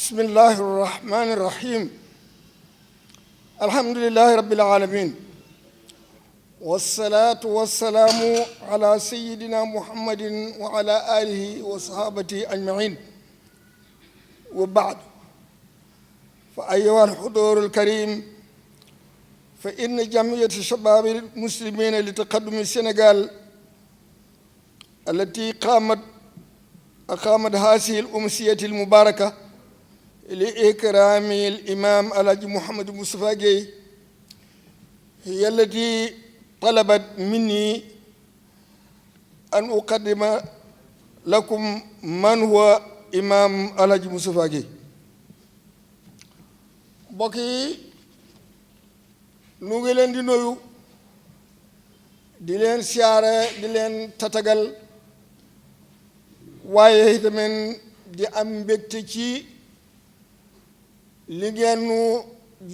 بسم الله الرحمن الرحيم الحمد لله رب العالمين والصلاة والسلام على سيدنا محمد وعلى آله وصحابته أجمعين وبعد فأيها الحضور الكريم فإن جمعية شباب المسلمين لتقدم السنغال التي أقامت هذه الأمسية المباركة لإكرام الإمام الحاج محمد مصطفى جاي هي التي طلبت مني أن أقدم لكم من هو إمام الحاج مصطفى جاي mbokk yi nu ngi leen di nuyu di leen siyaare di leen tatagal waaye itamit di am mbégte ci li ngeen nu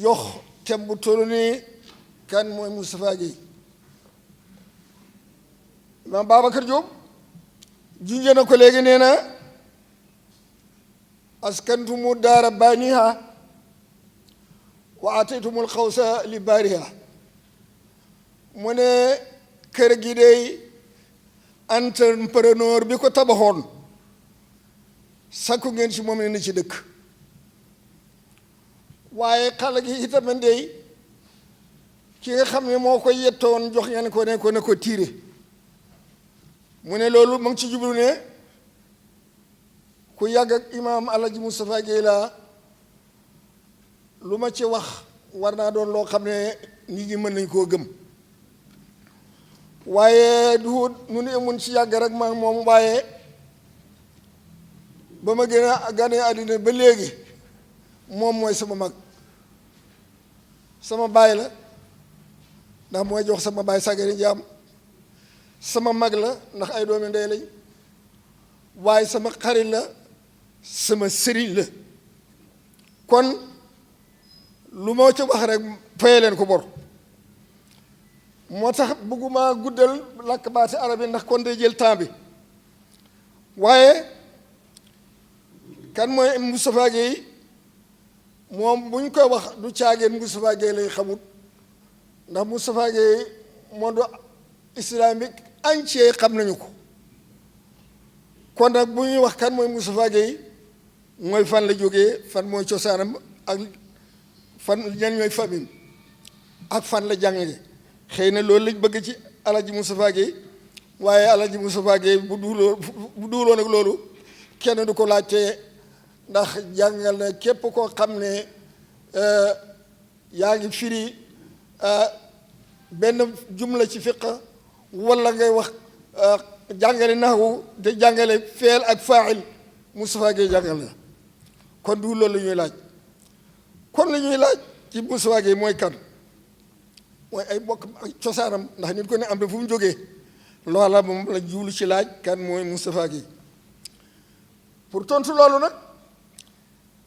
jox thème bu toll nii kan mooy Moustapha Guèye Imam Babacar Diop junjee na ko léegi nee na askantumu daara baaniha wa ataytumul xawsa li baariha mu ne kër gi dey entrepreneur bi ko tabaxoon sakku ngeen ci moom ne na ci dëkk waaye xale gi itamit dey ki nga xam ne moo ko yettoon jox ngeen ko ne ko tiire mu ne loolu mu ngi ci jublu ne ku yàgg ak imaam Alhaji Moustapha Guèye la lu ma ci wax war naa doon loo xam ne nit ñi mën nañ koo gëm waaye du nu ne mun ci yàgg rek maa moom waaye ba ma gën a gane àddina ba léegi moom mooy sama mag sama baay la ndax mooy jox sama baay sagari jaam sama mag la ndax ay doomi ndey lañ waaye sama xarit la sama sëriñ la kon lu moo ci wax rek faye leen ko bor moo tax bëgguma guddal làkk baati arab yi ndax kon day jël temps bi waaye kan mooy Moustapha Guèye moom buñ koy wax du caageen Moustapha Guèye lay xamut ndax Moustapha Guèye monde islamique entier xam nañu ko kon nag bu ñuy wax kan mooy Moustapha Guèye mooy fan la jógee fan mooy cosaanam ak fan ñan ñooy famille ak fan la jàngee xëy na loolu lañ bëgg ci Alhaji Moustapha Guèye waaye Alhaji Moustapha Guèye bu duuloon ak loolu kenn du ko laajte ndax jàngal na képp koo xam ne yaa ngi firi benn jumla ci fiq wala ngay wax jàngale naxwu te jàngale feel ak faa'il Moustapha Guèye jàngal na kon du loolu la ñuy laaj kon la ñuy laaj ci Moustapha Guèye mooy kan mooy ay bokk ak cosaanam ndax nit ko ne am na fu mu jógee loola moom la juulu ci laaj kan mooy Moustapha Guèye pour tontu loolu nag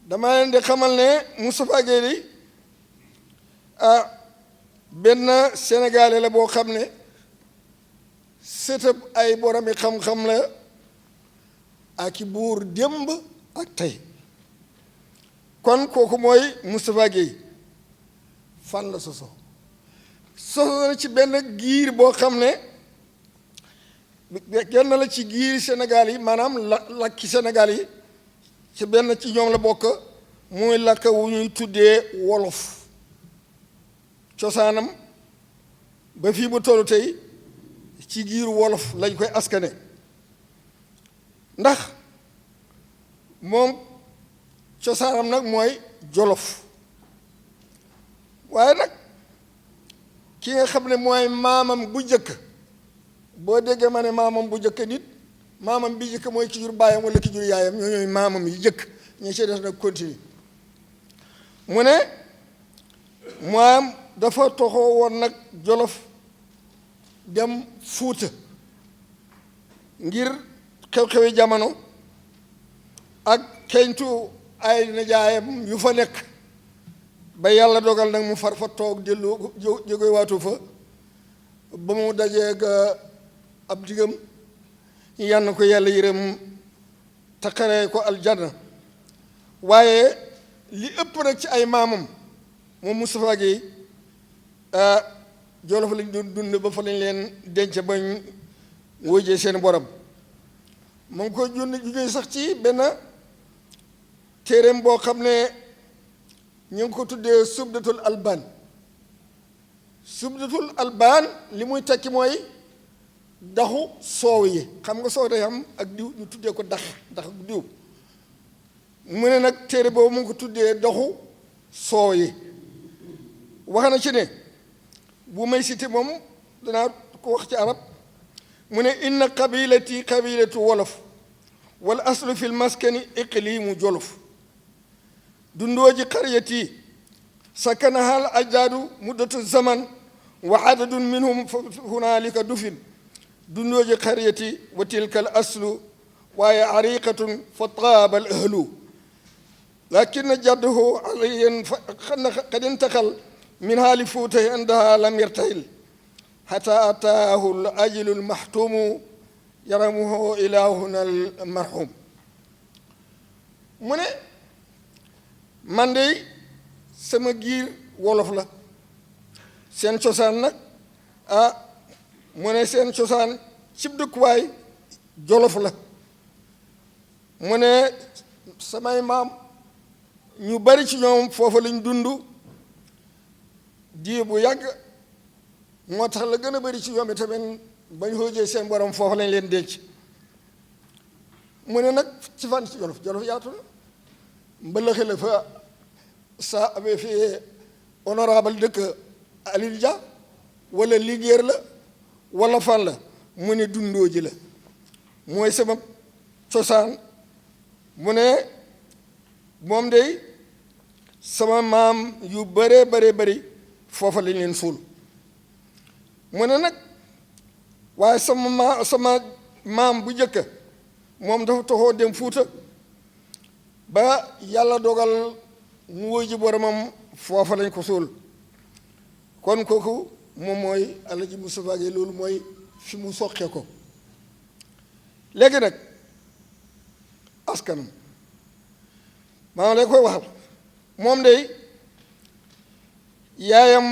dama leen di xamal ne Moustapha Guèye li benn sénégalais la boo xam ne sëtëb ay boromi xam-xam la ak i buur démb ak tey kon kooku mooy Moustapha Guèye fan la soso na ci benn giir boo xam ne genn la ci giir Sénégal yi maanaam lakki Sénégal yi ci benn ci ñoom la bokk muy lakk wu ñuy tuddee wolof cosaanam ba fii mu tollu tey ci giiru wolof lañ koy askane ndax moom cosaanam nag mooy jolof waaye nag ki nga xam ne mooy maamam bu njëkk boo déggee ma ne maamam bu njëkk nit maamam bi njëkk mooy ki jur baayam wala ki jur yaayam ñoo ñooy maamam yi njëkk ñu ci def nag continue mu ne maam dafa toxoo woon nag jolof dem fuuta ngir xew-xewi jamono ak xeeñtu ay nijaayam yu fa nekk ba yàlla dogal nag mu far fa toog dellu jóge waatu fa ba mu dajeeg ab digam yann ko yàlla yërëm taqaree ko aljanna waaye li ëpp nag ci ay maamam moom Moustapha Guèye Jolof lañ doon dund ba fa lañ leen denc bañ wóojee seen borom mu ngi ko jugee sax ci benn téereem boo xam ne ñu ngi ko tuddee subdatul albaan subdatul albaan li muy tekki mooy daxu soow yi xam nga soow day am ak diw ñu tuddee ko dax diw mu ne nag téere boobu mu ngi ko tuddee daxu soow yi wax na ci ne bu may cité moom danaa ko wax ci arab mu ne inna qabilati qabilatu wolof wal aslu fi lmaskani iqlimu jolof dundooji qaryati sakanaha al ajdaadu muddatu zaman wa adadun minhum hunaalika dufin dundooji qaryati wa tilka al aslu waaye ariqatun fa taaba al ahlu lakin jadduhu aliyan qad intaqal min haali fuutahi andaha lam yartahil xata ataahu l ajlu lmaxtumu yaramuhu ilahuna almarhum mu ne man de sama giir wolof la seen cosaan nag mu ne seen cosaan cib dëkkuwaay jolof la mu ne samay maam ñu bari ci ñoom foofa lañ dund diir bu yàgg moo tax la gën a bari ci ñoom itamit bañ xoojee seen borom foofa lañ leen denc mu ne nag ci fan ci jolof yaatu na mbëlëxe la fa sa amee fi honorable dëkk Alil Dia wala Linguère la wala fan la mu ne dundoo ji la mooy sama cosaan mu ne moom day sama maam yu bëree bëri foofa lañ leen suul mu ne nag waaye sama maam bu njëkk moom dafa toxoo dem Fuuta ba yàlla dogal mu wuy ji boromam foofa lañ ko suul kon kooku moom mooy Alaaji Moustapha Guèye loolu mooy fi mu soqee ko léegi nag askanam maa lay koy waxal moom day yaayam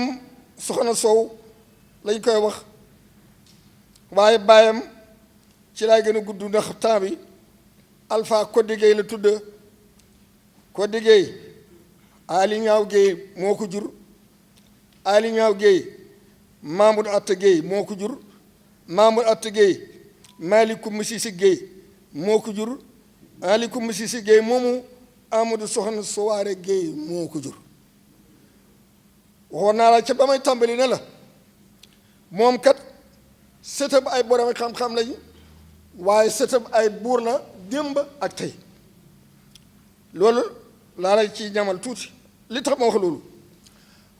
Soxna Sow lañ koy wax waaye baayam ci laay gën a gudd ndax temps bi Alpha Codé Guèye la tudd Codé Guèye Ali Ñaaw Guèye moo ko jur Ali Ñaaw Guèye Mamoud Atta Guèye moo ko jur Mamoud Atta Guèye Malicoumba Cissé Guèye moo ko jur Malicoumba Cissé Guèye moomu Amadou Soxna Sowaare Guèye moo ko jur waxoon naa la ca ba may tàmbali ne la moom kat sëtëb ay borom xam-xam lañu waaye sëtëb ay buur la démb ak tey loolu laa la ci ñamal tuuti li tax ma wax loolu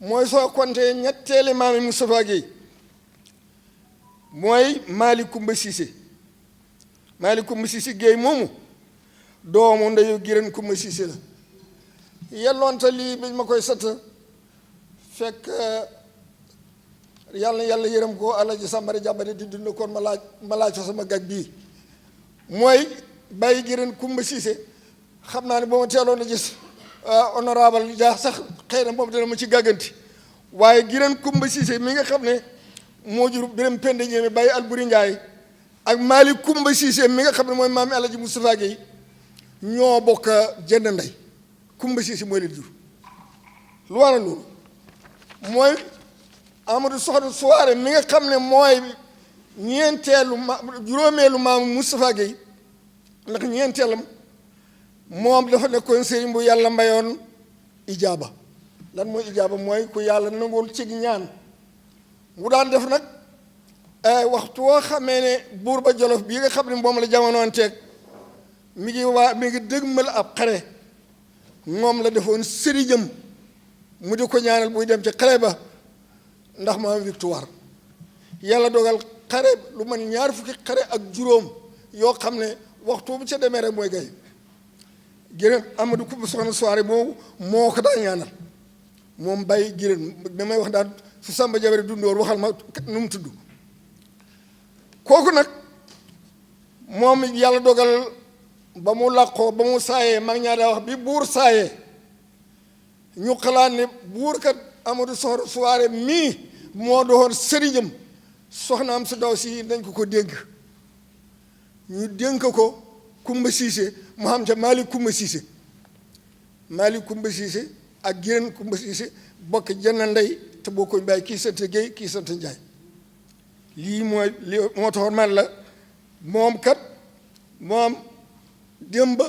mooy soo kontee ñetteeli maami Moustapha Guèye mooy Malicoumba Cissé Guèye moomu doomu ndeyu Giren Coumba Cissé la yelloonte lii biñ ma koy sët fekk yàlla yërëm ko Alaaji Sambari Jàmbare di dund kon ma laaj fa sama gag bii mooy bàyyi Giren Coumba Cissé xam naa ne boo ma teeloon a gis honorable Dia sax xëy na moom dana ma ci gàgganti waaye Giren Coumba Cissé mi nga xam ne moo jur Biram Penda Ñeeme bàyyi Alburi Njaay ak Malicoumba Cissé mi nga xam ne mooy maami Alaaji Moustapha Guèye ñoo bokk jënd ndey Coumba Cissé mooy leen jur lu waral loolu mooy Amadou Soxna Sowaare mi nga xam ne mooy juróomeelu maamu Moustapha Guèye ndax ñeenteelam moom dafa nekkoon sëriñ bu yàlla mayoon ijaaba lan mooy ijaaba mooy ku yàlla nangul ci ñaan mu daan def nag waxtu woo xamee ne buur ba Jolof bii nga xam ne moom la jamonoon teeg mi ngi dëgmal ab xare moom la defoon sëriñam mu di ko ñaanal buy dem ci xare ba ndax ma am victoire yàlla dogal xare lu man ñaar fukki xare ak juróom yoo xam ne waxtu bu ca demee rek mooy gay Giren Amadou Coumba Soxna Sowaare moo ko daa ñaanal moom bàyyi Giren damay wax daal su Samba Jabare dundoor waxal ma nu mu tudd kooku nag moom yàlla dogal ba mu làqoo ba mu saayee mag ñaa daa wax bi buur saayee ñu xalaat ne buur kat Amadou Soxna Souare mii moo doon sëriñam soxnaam su daw si dañ ko dénk ñu dénk ko Kumba Siise mu xam ca Malick Kumba Siise ak Géen Kumba Siise bokk jenn ndey te bokkuñ bàyyi kii sant Géey kii sant Njaay lii moo taxoon man la moom kat moom démb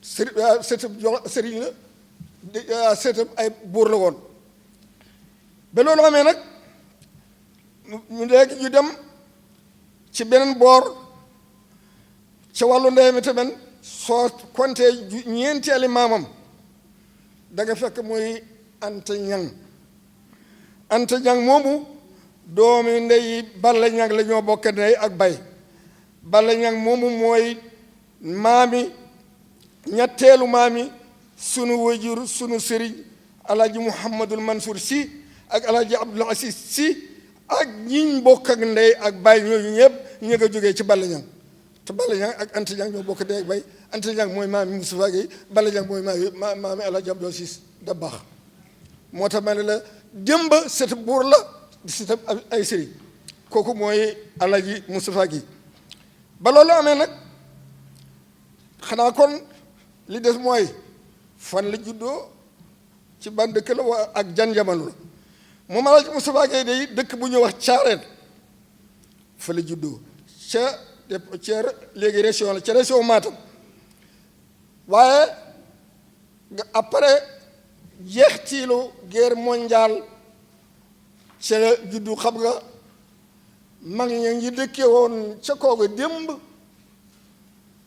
sëriñ la sëtëb ay buur la woon ba loolu amee nag ñu léegi ñu dem ci beneen boor ca wàllu ndey mi tamit soo kontee ñeenteeli maamam da nga fekk muy Anta Ñang moomu doomi ndey Balla Ñang la ñoo bokk ndey ak bay Balla Ñang moomu mooy maami ñetteelu maami sunu wajur sunu sëriñ alaaji Mouhamadul Mansour si ak alaaji Abdul Aziz si ak ñiñ bokk ak ndey ak bay ñooñu ñëpp ñu nga jógee ci Balla Ñang te Balla Ñang ak Anta Ñang ñoo bokk ndey ak bay Anta Ñang mooy maami Moustapha Gueye Balla Ñang mooy maami alaaji Abdul Aziz da baax moo tax ma ne la démb sët buur la di sët ay sëriñ kooku mooy alaaji Moustapha Gueye ba loolu amee nag xanaa kon li des mooy fan la juddoo ci ban dëkk la waa ak jan jamono la moom alaaji Moustapha Gueye day dëkk bu ñuy wax Caareen fa la juddoo ca léegi région la ca région Matam waaye après jeextiilu guerre mondiale ca la juddu xam nga mag ña ngi dëkkee woon ca kooga démb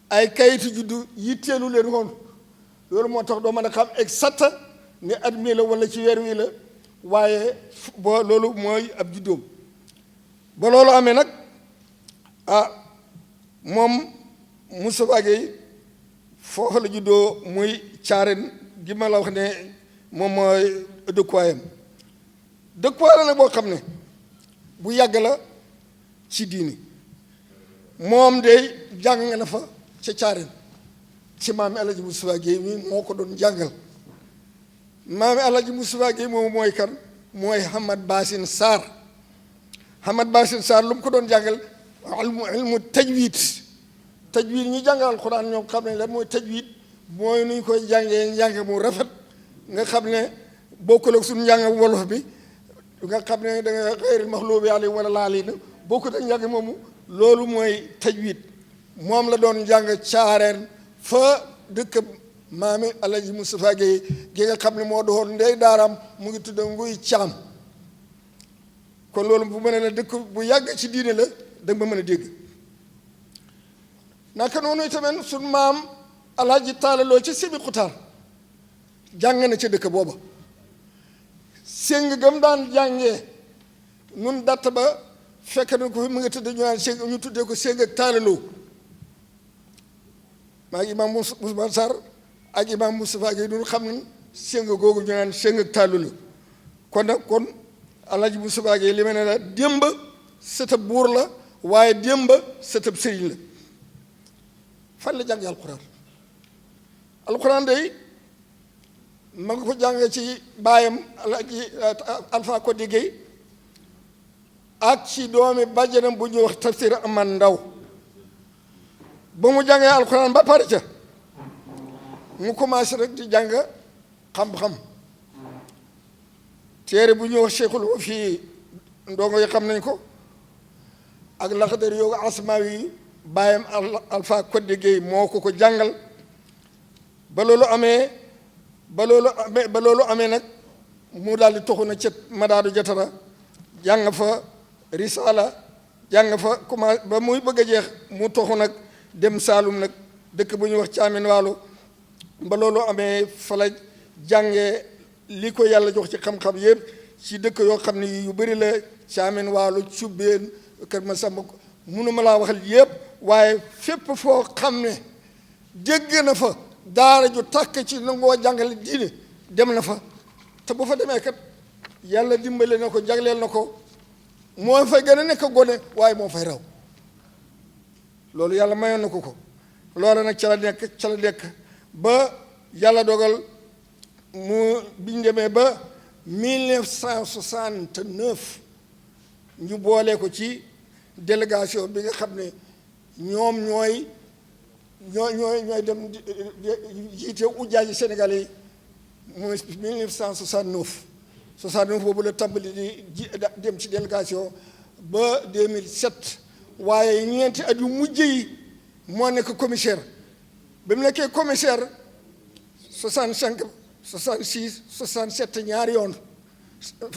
ay kayitu juddu yitteelu leen woon loolu moo tax doo mën a xam exact ni at mii la wala ci weer wi la waaye boo loolu mooy ab juddoom ba loolu amee nag moom Moustapha Gueye foofu la juddoo muy Caareen gi ma la wax ne moom mooy dëkkuwaayam dëkkuwaay la nag boo xam ne bu yàgg la ci diini moom de jàng na fa ca Caareen ci maami Alaaji Moustapha Gueye mi moo ko doon jàngal maami Alaaji Moustapha Gueye moomu mooy kan mooy Hamad Basin Sarr lu mu ko doon jàngal ilmu tajwid ñi jàngal alxuraan ñoom xam ne lan mooy tajwid mooy nuñ koy jàngee njàng mu rafet nga xam ne bokkul ak suñu njàng wolof bi nga xam ne da nga xëyril maxluubi alayhim wala laaliin bokkut ak njàng moomu loolu mooy tajwid moom la doon jàng Caareen fa dëkk maami Alaaji Moustapha Gueye gi nga xam ne moo doon ndey daaraam mu ngi tudd Nguy Caam kon loolu bu mën a dëkk bu yàgg ci diine la da nga ma mën a dégg naka noonu tamit suñ maam Alaaji Taala Lo ci Sébi Xutaar jàng na ca dëkk booba séng gam daan jàngee nun datt ba fekk na ko fi mu ngi tudd ñu naan séng ñu tuddee ko séng ak Taala Lo maa ngi imaam Ousmane Sarr ak imaam Moustapha Gueye dun xam ne séng googu ñu naan séng ak Taala Lo kon nag kon Alaaji Moustapha Gueye li ma ne la démb sëtab buur la waaye démb sëtab sëriñ la fan la jàngee alxuraan day ma nga ko jàngee ci baayam Alaaji Alpha Codé Gueye ak ci doomi bàjjanam bu ñuy wax Tafsir Aman Ndaw ba mu jàngee alxuraan ba pare ca mu commencé rek di jàng xam-xam téere bu ñuy wax Cheikhul Wafi ndongo yi xam nañ ko ak Laxdari yoogu Asmaawi baayam Alpha Codé Gueye moo ko jàngal ba loolu amee nag mu daal di toxu na ca Madaadu Jatara jàng fa Risala jàng fa commencé ba muy bëgg a jeex mu toxu nag dem Saalum nag dëkk bu ñuy wax Caamin Waalo ba loolu amee fa la jàngee li ko yàlla jox ci xam-xam yëpp ci dëkk yoo xam ne yu bëri la Caamin Waalo Cubbeen Kër Masamba mënuma laa waxal yëpp waaye fépp foo xam ne dégg na fa daara ju tàkk ci nangoo jàngale diine dem na fa te bu fa demee kat yàlla dimbale na ko jagleel na ko moo fay gën a nekk gone waaye moo fay raw loolu yàlla mayoon na ko loola nag ca la nekk ba yàlla dogal mu biñ demee ba 1969 ñu boole ko ci délégation bi nga xam ne ñoom ñooy dem jiite ujjaaji sénégalais yi mooy 1969 boobu la tàmbali di dem ci délégation ba 2007 waaye ñeenti at yu mujj yi moo nekk commissaire ba mu nekkee commissaire 65 66 67 ñaari yoon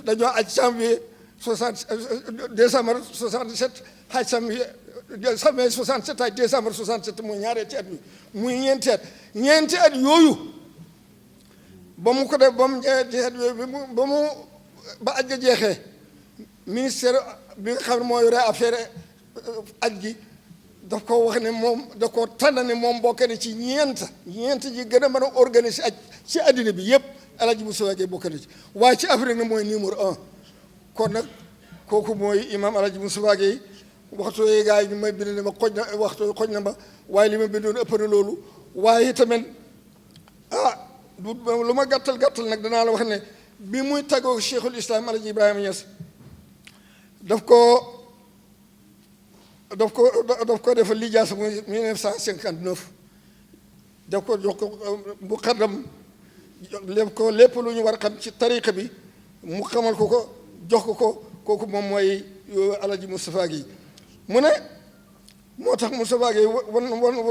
dañoo aj janvier 60 décembre 67 xaj janvier 67 ak décembre 67 muy ñaaree ci at bi muy ñeenti at yooyu ba mu ko def ba mu ba aj ga jeexee ministère bi nga xam ne moo yore affaire aj gi daf ko wax ne moom da ko tànn ne moom bokk na ci ñeent ji gën a mën a organiser aj ci àddina bi yëpp El Hadj Moustapha Gueye bokk na ci waaye ci Afrique na mooy numéro 1 kon nag kooku mooy imam El Hadj Moustapha Gueye waxtu yooyu gars yi ñu may bind ne ma xoj na ma waaye li ma bindoon ëpp na loolu waaye tamit lu ma gàttal nag danaa la wax ne bi muy tàggoo Cheikhul Islam El Hadj Ibrahima Niass daf ko defal lijaasa muy 1959 daf ko jox ko bu xaddam lépp lu ñu war a xam ci tariqa bi mu xamal ko jox ko kooku moom mooy El Hadj Moustapha Gueye mu ne moo tax Moustapha Gueye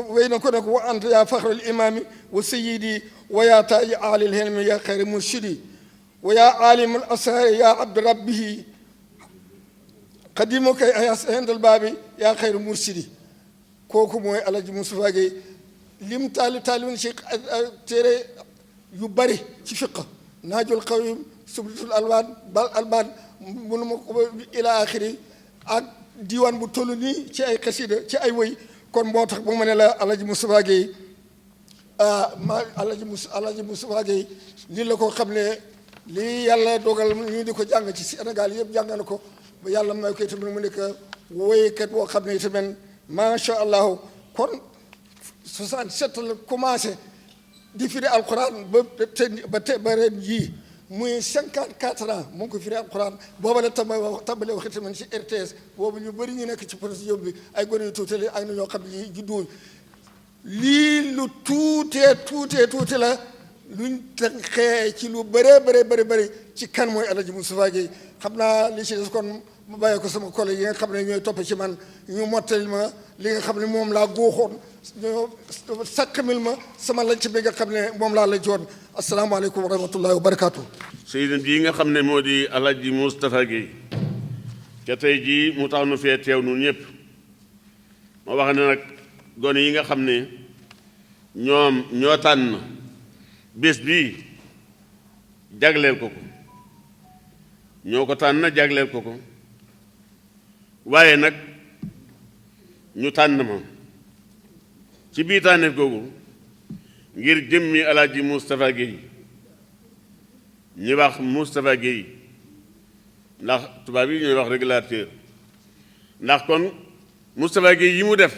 wéy na ko ne ko wa anta yaa faxral imaami wa sayidi wa yaa taaji aalil hilmi yaa xayri murshidi wa yaa aalimul asraari yaa abdu rabbihi xadimu kay ayas indal baabi yaa xayru mursidi kooku mooy El Hadj Moustapha Gueye lim taalifin ci téere yu bari ci fiq naajul qawim sublatul albaan munu ma ko ila axiri ak diiwaan bu toll nii ci ay xasida ci ay woy kon moo tax bu ma ne la El Hadj Moustapha Gueye El Hadj Moustapha Gueye lii la ko xam ne lii yàlla dogal ñu di ko jàng ci Sénégal yëpp jàng na ko ba yàlla may koy tamit mu nekk woykat boo xam ne tamit macha allah kon 67 la commencé di firi alquran ba ren jii muy 54 ans mu ngi ko firi alquran booba la tàmbale waxi tamit ci RTS boobu ñu bëri ñu nekk ci production bi ay gone yu tuuti la ak na ñoo xam ne juddu lii lu tuutee la luñ tënkee ci lu bëri ci kan mooy El Hadj Moustapha Gueye xam naa li ci des kon mu bàyyee ko sama collègue yi nga xam ne ñooy topp ci man ñu mottali ma li nga xam ne moom laa góoxoon ñoo sàkkamil ma sama laaj bi nga xam ne moom laa la joon asalaamaaleykum wa rahmatullahi wa barakaatu. Seydina bii nga xam ne moo di El Hadj Moustapha Gueye ca tey jii mu tax nu fee teew nu ñëpp ma wax ne nag gone yi nga xam ne ñoom ñoo tànn bés bii jagleel ko ñoo ko tànn jagleel ko waaye nag ñu tànn ma ci biir tànneef googu ngir jëmmi El Hadj Moustapha Gueye ñuy wax Moustapha Gueye ndax tubaab yi ñuy wax régulateur ndax kon Moustapha Gueye yi mu def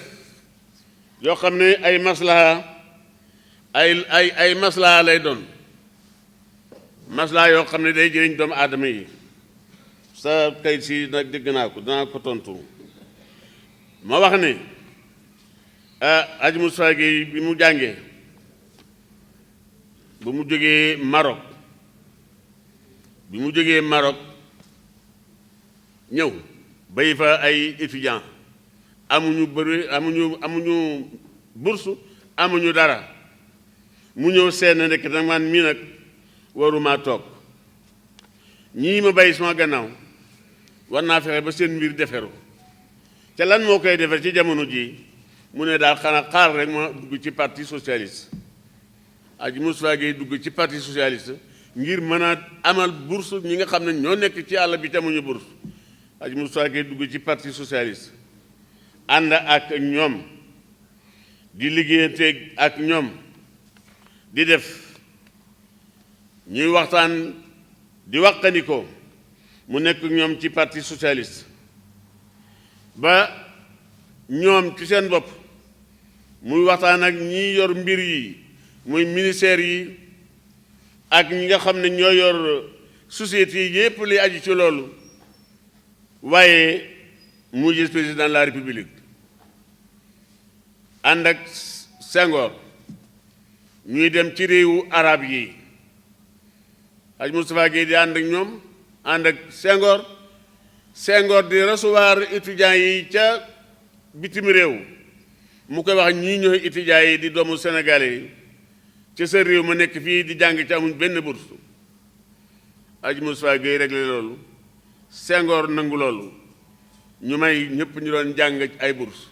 yoo xam ne ay maslaha ay maslaha lay doon maslaha yoo xam ne day jëriñ doomu aadama yi sa kayit si nag dégg naa ko danaa ko tontu ma wax ne Hadj Moustapha Gueye bi mu jàngee ba mu jógee Maroc ñëw bay fa ay étudiants amuñu bourse amuñu dara mu ñëw seen nekk nag man mii nag waruma toog ñii ma bàyyi sama gannaaw war naa fexe ba seen mbir deferu te lan moo koy defer ci jamono ji mu ne daal xanaa xaar rek ma dugg ci parti socialiste Hadj Moustapha Gueye dugg ci parti socialiste ngir mën a amal bourse ñi nga xam ne ñoo nekk ci àll bi te amuñu bourse Hadj Moustapha Gueye dugg ci parti socialiste ànd ak ñoom di liggéeyante ak ñoom di def ñuy waxtaan di waqandikoo mu nekk ñoom ci parti socialiste ba ñoom ci seen bopp muy waxtaan ak ñi yor mbir yi muy ministère yi ak ñi nga xam ne ñoo yor société yi yépp li aju ci loolu waaye mu gis président de la république ànd ak Senghor ñuy dem ci réewu arab yi Hadj Moustapha Guèye di ànd ak ñoom ànd ak Senghor di recevoir étudiants yi ca bitim réew mu koy wax ñii ñooy étudiants yi di doomu sénégalais yi ci sa réew ma nekk fii di jàng ci amuñ benn bourse Hadj Moustapha Guèye réglé loolu Senghor nangu loolu ñu may ñëpp ñu doon jàng ay bourse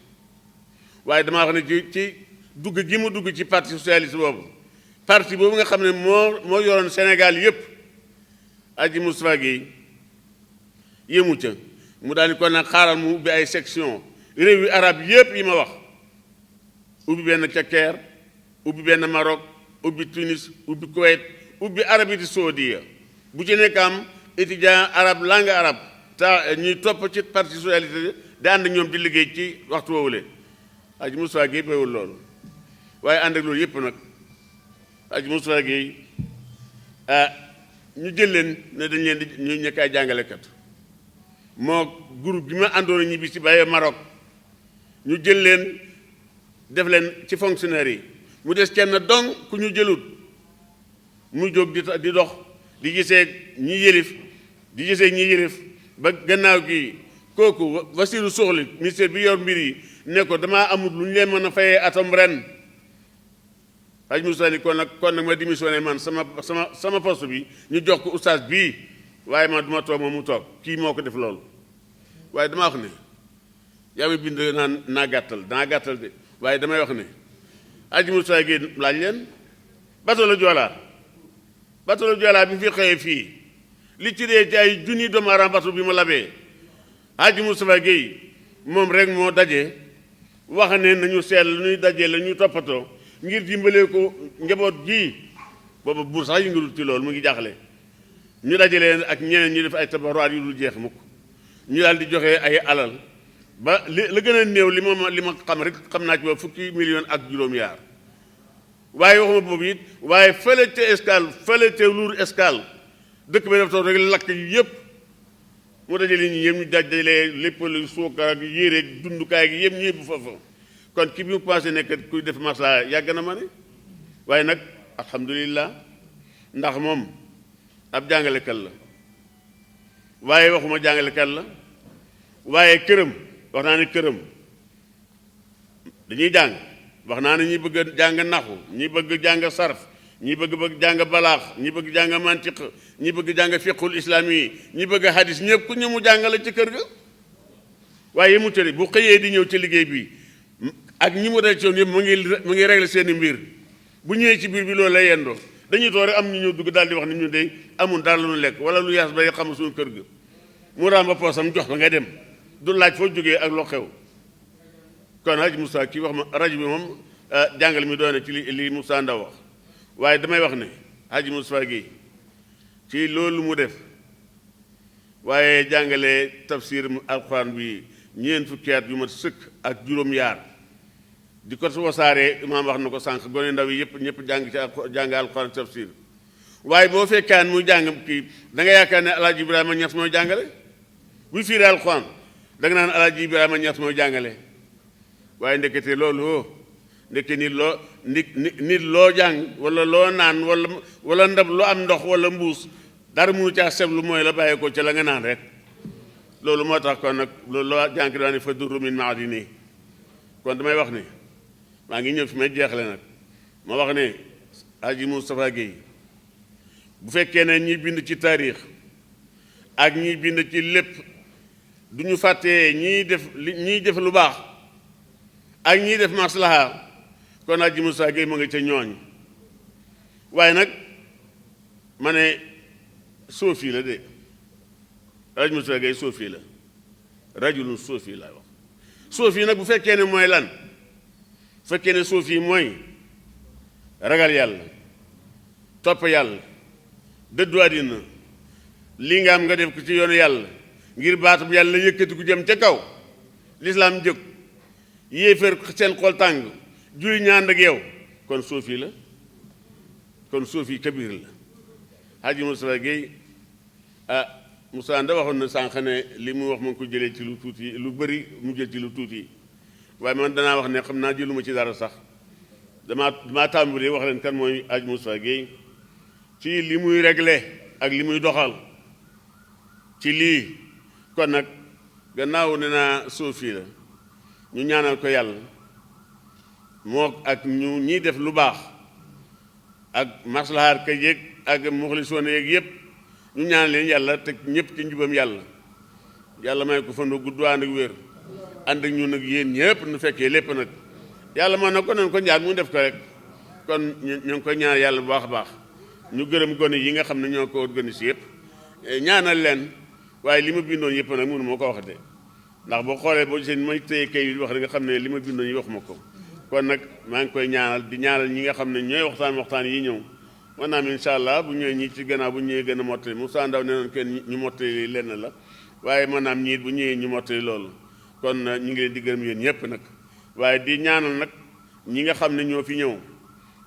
waaye damaa wax ne ci dugg gi mu dugg ci parti socialiste boobu parti boobu nga xam ne moo yoroon Sénégal yépp Hadj Moustapha Guèye yéemu ca mu daal di ko nag xaaral mu ubbi ay section réew yi arab yépp yi ma wax ubbi benn ca Caire ubbi benn Maroc ubbi Tunis ubbi Kuwait ubbi Arabie Saoudite bu ci nekk am étudiant arabe langue arabe ta ñuy topp ci parti socialiste di ànd ñoom di liggéey ci waxtu woowule Hadj Moustapha Guèye béywul loolu waaye ànd ak loolu yépp nag Hadj Moustapha Guèye ñu jël leen ne dañ leen di ñu nekk ay jàngalekat moo groupe bi ma àndoon a ñibbi si bàyyee Maroc ñu jël leen def leen ci fonctionnaire yi mu des kenn dong ku ñu jëlut mu jóg di dox di gisee ñi yëlif ba gannaaw gi kooku Wasiru Soxli ministère bi yor mbir yi ne ko damaa amul lu ñu leen mën a fayee atom ren Hadj Moustapha ni kon nag ma démissionné man sama poste bi ñu jox ko oustaz bii waaye man duma toog moom mu toog kii moo ko def loolu waaye damaa wax ne yaa ngi bind naan naa gàttal de waaye damay wax ne Hadj Moustapha Guèye laaj leen bateau la Joola bi fi xëyee fii li ci dee ci ay junni doomu aadama bateau bi ma labee Hadj Moustapha Guèye moom rek moo daje wax ne nañu seet lu ñuy dajee la ñuy toppatoo ngir dimbalee ko njaboot ji booba buur sax yëngalul ci loolu mu ngi jaaxle ñu dajalee ak ñeneen ñu def ay tabaruwaat yu dul jeex mukk ñu daal di joxe ay alal ba la gën a néew li ma xam rek xam naa ci ba fukki million ak juróom-yaar waaye waxuma boobu it waaye fële te Lour Escale dëkk bi def toog rek lakk yëpp mu dajale ñi yëpp ñu dajalee lépp lu suukar ak yére ak dundukaay gi yëpp ñu yëpp foofu kon ki bi mu commencé nekk kuy def masla yàgg na ma ne waaye nag alhamdulillah ndax moom ab jàngalekat la waaye waxuma jàngalekat la waaye këram wax naa ne këram dañuy jàng wax naa ne ñi bëgg a jàng naxu ñi bëgg jàng sarf ñi bëgg jàng balaax ñi bëgg jàng mantiq ñi bëgg jàng fiqhul islaami yi ñi bëgg hadis ñëpp ku ñu mu jàngale ci kër ga waaye mu tëri bu xëyee di ñëw ci liggéey bi ak ñi mu dal ci yoon yëpp mu ngi régler seeni mbir bu ñëwee ci biir bi loolu lay yendoo dañuy toog rek am ñu ñëw dugg daal di wax ne ñu de amul dara lu ñu lekk wala lu yaas ba xam suñu kër ga mu ràmba poosam jox ba nga dem du laaj foo jógee ak loo xew kon Hadj Moussa kii wax ma rajo bi moom jàngale mi doone ci li Moussa Ndaw wax waaye damay wax ne Hadj Moustapha Guèye ci loolu mu def waaye jàngale tafsir alxuraan bi ñeent fukki at yu mat sëkk ak juróom-yaar di ko wasaaree imaam wax na ko sànq gone ndaw yi yëpp ñëpp jàng alxuraan tafsir waaye boo fekkaan muy jàng kii da nga yaakaar ne El Hadj Ibrahima Niass mooy jàngale buy fiiri alxuraan da nga naan El Hadj Ibrahima Niass mooy jàngale waaye ndekete loolu ndeke nit loo jàng wala loo naan wala ndab lu am ndox wala mbuus dara mënu caa seblu mooy la bàyyi ko ca la nga naan rek loolu moo tax kon nag loolu loo jànk daa ne fa durru min maadini kon damay wax ne maa ngi ñëw fi may jeexale nag ma wax ne Hadj Moustapha Guèye bu fekkee ne ñi bind ci taarix ak ñi bind ci lépp du ñu fàttee ñiy def lu baax ak ñiy def maslaha kon Hadj Moustapha Guèye mu nga ca ñooñ waaye nag ma ne soofi la de Hadj Moustapha Guèye soofi la rajulun soofi laay wax soofi nag bu fekkee ne mooy lan bu fekkee ne soofi mooy ragal yàlla topp yàlla dëddu àddina li nga am nga def ko ci yoonu yàlla ngir baatu bu yàlla yëkkati ku jëm ca kaw lislaam jóg yéeféer seen xol tàng julli ñaan ak yow kon suufi la kon suufi kabir la Hadji Moustapha Guèye Moussa Nda waxoon na sànq ne li mu wax mu ngi ko jëlee ci lu tuuti lu bëri mu jël ci lu tuuti waaye man danaa wax ne xam naa jëluma ci dara sax damaa tàmbali wax leen kan mooy Hadji Moustapha Guèye ci li muy réglé ak li muy doxal ci lii kon nag gannaaw ne naa suufi la ñu ñaanal ko yàlla moo ak ñu ñiy def lu baax ak maslahaar ka yéeg ak muxlisoon yeeg yëpp ñu ñaan leen yàlla teg ñëpp ci njubam yàlla may ko fandu gudd ànd ak wér ànd ak ñun ak yéen ñëpp nu fekkee lépp nag yàlla mën na ko nañ ko ñaan mu def ko rek kon ñu ngi koy ñaan yàlla bu baax a baax ñu gërëm gone yi nga xam ne ñoo ko organisé yëpp ñaanal leen waaye li ma bindoon yëpp nag mënu moo ko wax de ndax boo xoolee boo gisee may téye kay yi wax da nga xam ne li ma bindoon yi wax ma ko kon nag maa ngi koy ñaanal di ñaanal ñi nga xam ne ñooy waxtaan yi ñëw maanaam incha allah bu ñëwee ñii ci gannaaw bu ñëwee gën a mottali Moussa Ndaw ne noon kenn ñu mottali lenn la waaye maanaam ñiit bu ñëwee ñu mottali loolu kon ñu ngi leen di gërëm yéen ñëpp nag waaye di ñaanal nag ñi nga xam ne ñoo fi ñëw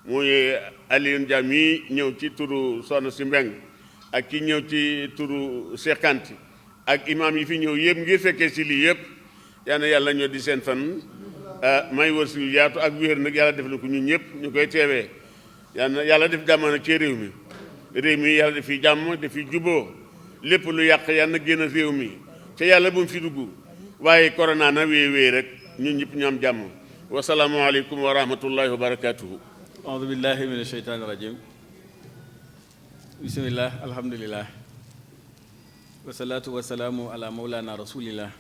muy Alioune Dia mii ñëw ci turu Soxna si Mbeng ak ki ñëw ci turu Cheikh Kanti ak imam yi fi ñëw yëpp ngir fekkee si lii yëpp yal na yàlla ñoo di seen fan may wër si yaatu ak wér nag yàlla def na ko ñun ñëpp ñu koy teewee yàlla def jàmm nag ci réew mi yàlla def fi jàmm def fi juboo lépp lu yàq yàlla na génn réew mi te yàlla bu mu fi dugg waaye corona na wéy rek ñun ñëpp ñu am jàmm wasalaamualeykum wa rahmatullahi wa barakatuhu aoudu billahi min asheytaani rajim bismillah alhamdulillah wasalaatu wasalaamu ala mawlana rasulillah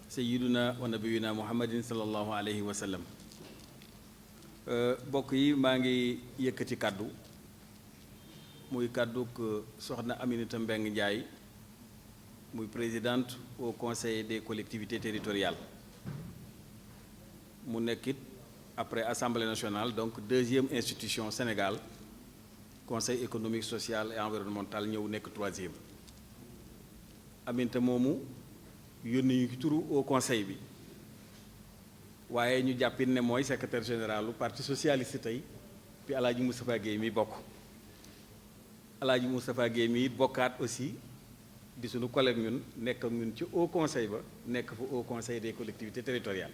sayiduna wa nabiyuna muhammadin sallallahu alayhi wa sallam bokk yi maa ngi yëkkati kàddu muy kàdduk soxna Aminata Mbengue Ndiaye muy présidente au conseil des collectivités territoriales mu nekkit après assemblée nationale donc deuxième institution Sénégal conseil économique social et environnemental ñëw nekk troisième Aminata moomu yónni ñu ci turu au conseil bi waaye ñu jàppit ne mooy secrétaire général lu parti socialiste tey puis Alaaji Moustapha Guèye mi bokk Alaaji Moustapha Guèye mi bokkaat aussi di suñu collègue ñun nekk ak ñun ci haut conseil ba nekk fa au conseil des collectivités territoriales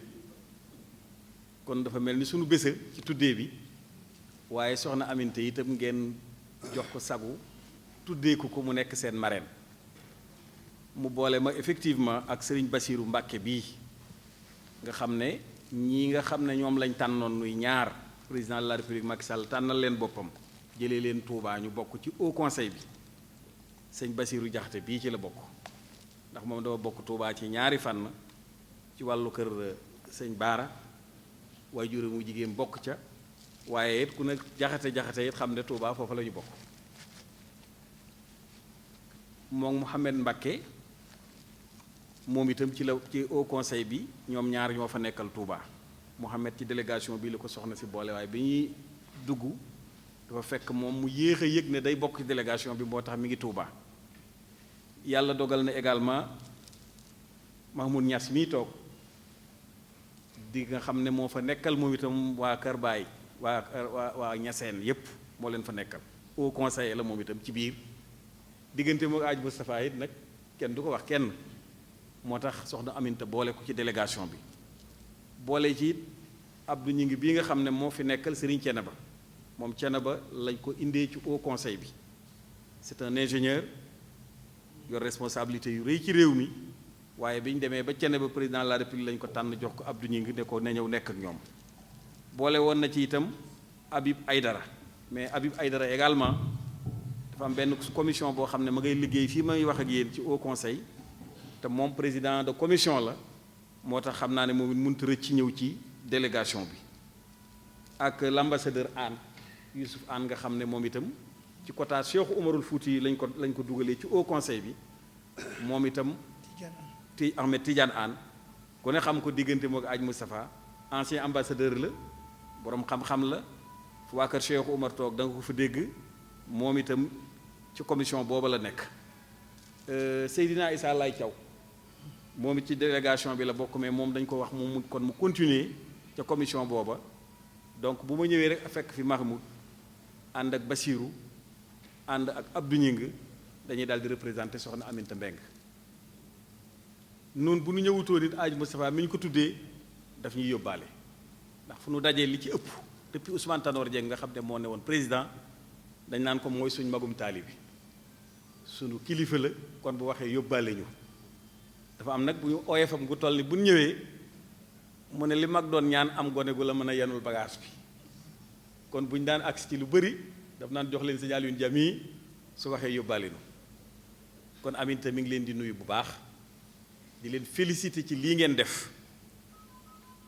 kon dafa mel ni suñu bésa ci tuddee bi waaye soxna Aminata itam ngeen jox ko sagu tuddee ko mu nekk seen marraine mu boole ma effectivement ak Serigne Bassirou Mbacké bii nga xam ne ñii nga xam ne ñoom lañ tànnoon nuy ñaar président de la république Macky Sall tànnal leen boppam jëlee leen Touba ñu bokk ci haut conseil bi sëñ Bassirou Diakhaté bii ci la bokk ndax moom dama bokk Touba ci ñaari fànn ci wàllu kër sëñ Baara waaye jure mu jigéen bokk ca waaye it ku ne jaxate it xam ne Touba foofu la ñu bokk moom Mouhamed Mbacké moom itam ci haut conseil bi ñoom ñaar ñoo fa nekkal Touba Mouhamed ci délégation bi la ko soxna si boole waaye bi ñuy dugg dafa fekk moom mu yéex a yëg ne day bokk ci délégation bi moo tax mi ngi Touba yàlla dogal na également Mahmoud Niass miy toog di nga xam ne moo fa nekkal moom itam waa Kër Baay waa Ñaseen yépp moo leen fa nekkal haut conseil la moom itam ci biir diggante moo Hadji Moustapha it nag kenn du ko wax kenn moo tax soxna Aminata boole ko ci délégation bi boole ci it Abdou Ñingi bii nga xam ne moo fi nekkal Serigne Thiénaba moom Thiénaba lañ ko indee ci haut conseil bi c'est un ingénieur yor responsabilité yu rëy ci réew mi waaye bi ñu demee ba Thiénaba président de la république lañ ko tànn jox ko Abdou Ñingi ne ko na ñëw nekk ak ñoom boole woon na ci itam Habib Aydara mais Habib Aydara également dafa am benn commission boo xam ne ma ngay liggéey fii may wax ak yéen ci haut conseil te moom président de commission la moo tax xam naa ne moom it mënut a rëcc ñëw ci délégation bi ak l'ambassadeur Anne Youssouf Anne nga xam ne moom itam ci quota Cheikh Oumarul Fouti lañ ko dugalee ci haut conseil bi moom itam Ahmed Tidiane Anne ku ne xam ko diggante moo ko Hadji Moustapha ancien ambassadeur la boroom xam-xam la fu waa kër Cheikh Oumar toog da nga ko fa dégg moom itam ci commission booba la nekk Seydina Issa Lay Thiaw moom it ci délégation bi la bokk mais moom dañ ko wax moom kon mu continuer ca commission booba donc bu ma ñëwee rek fekk fi Mahmoud ànd ak Basirou ànd ak Abdou Ñing dañuy daal di représenter soxna Aminata Mbeng noonu bu ñu ñëwutoo nit Aaj Moustapha mi ñu ko tuddee daf ñuy yóbbaale ndax fu nu dajee li ci ëpp depuis Ousmane Tanor Dieng nga xam ne moo ne woon président dañ naan ko mooy suñ magum taalibi suñu kilifa la kon bu waxee yóbbaale ñu dafa am nag bu ñu oyefam gu toll ni bu ñu ñëwee mu ne li mag doon ñaan am gone gu la mën a yenul bagage bi kon bu ñu daan agsi ci lu bëri daf naan jox leen signal yu jami su waxee yóbbaale ñu kon Aminata mi ngi leen di nuyu bu baax di leen féliciter ci lii ngeen def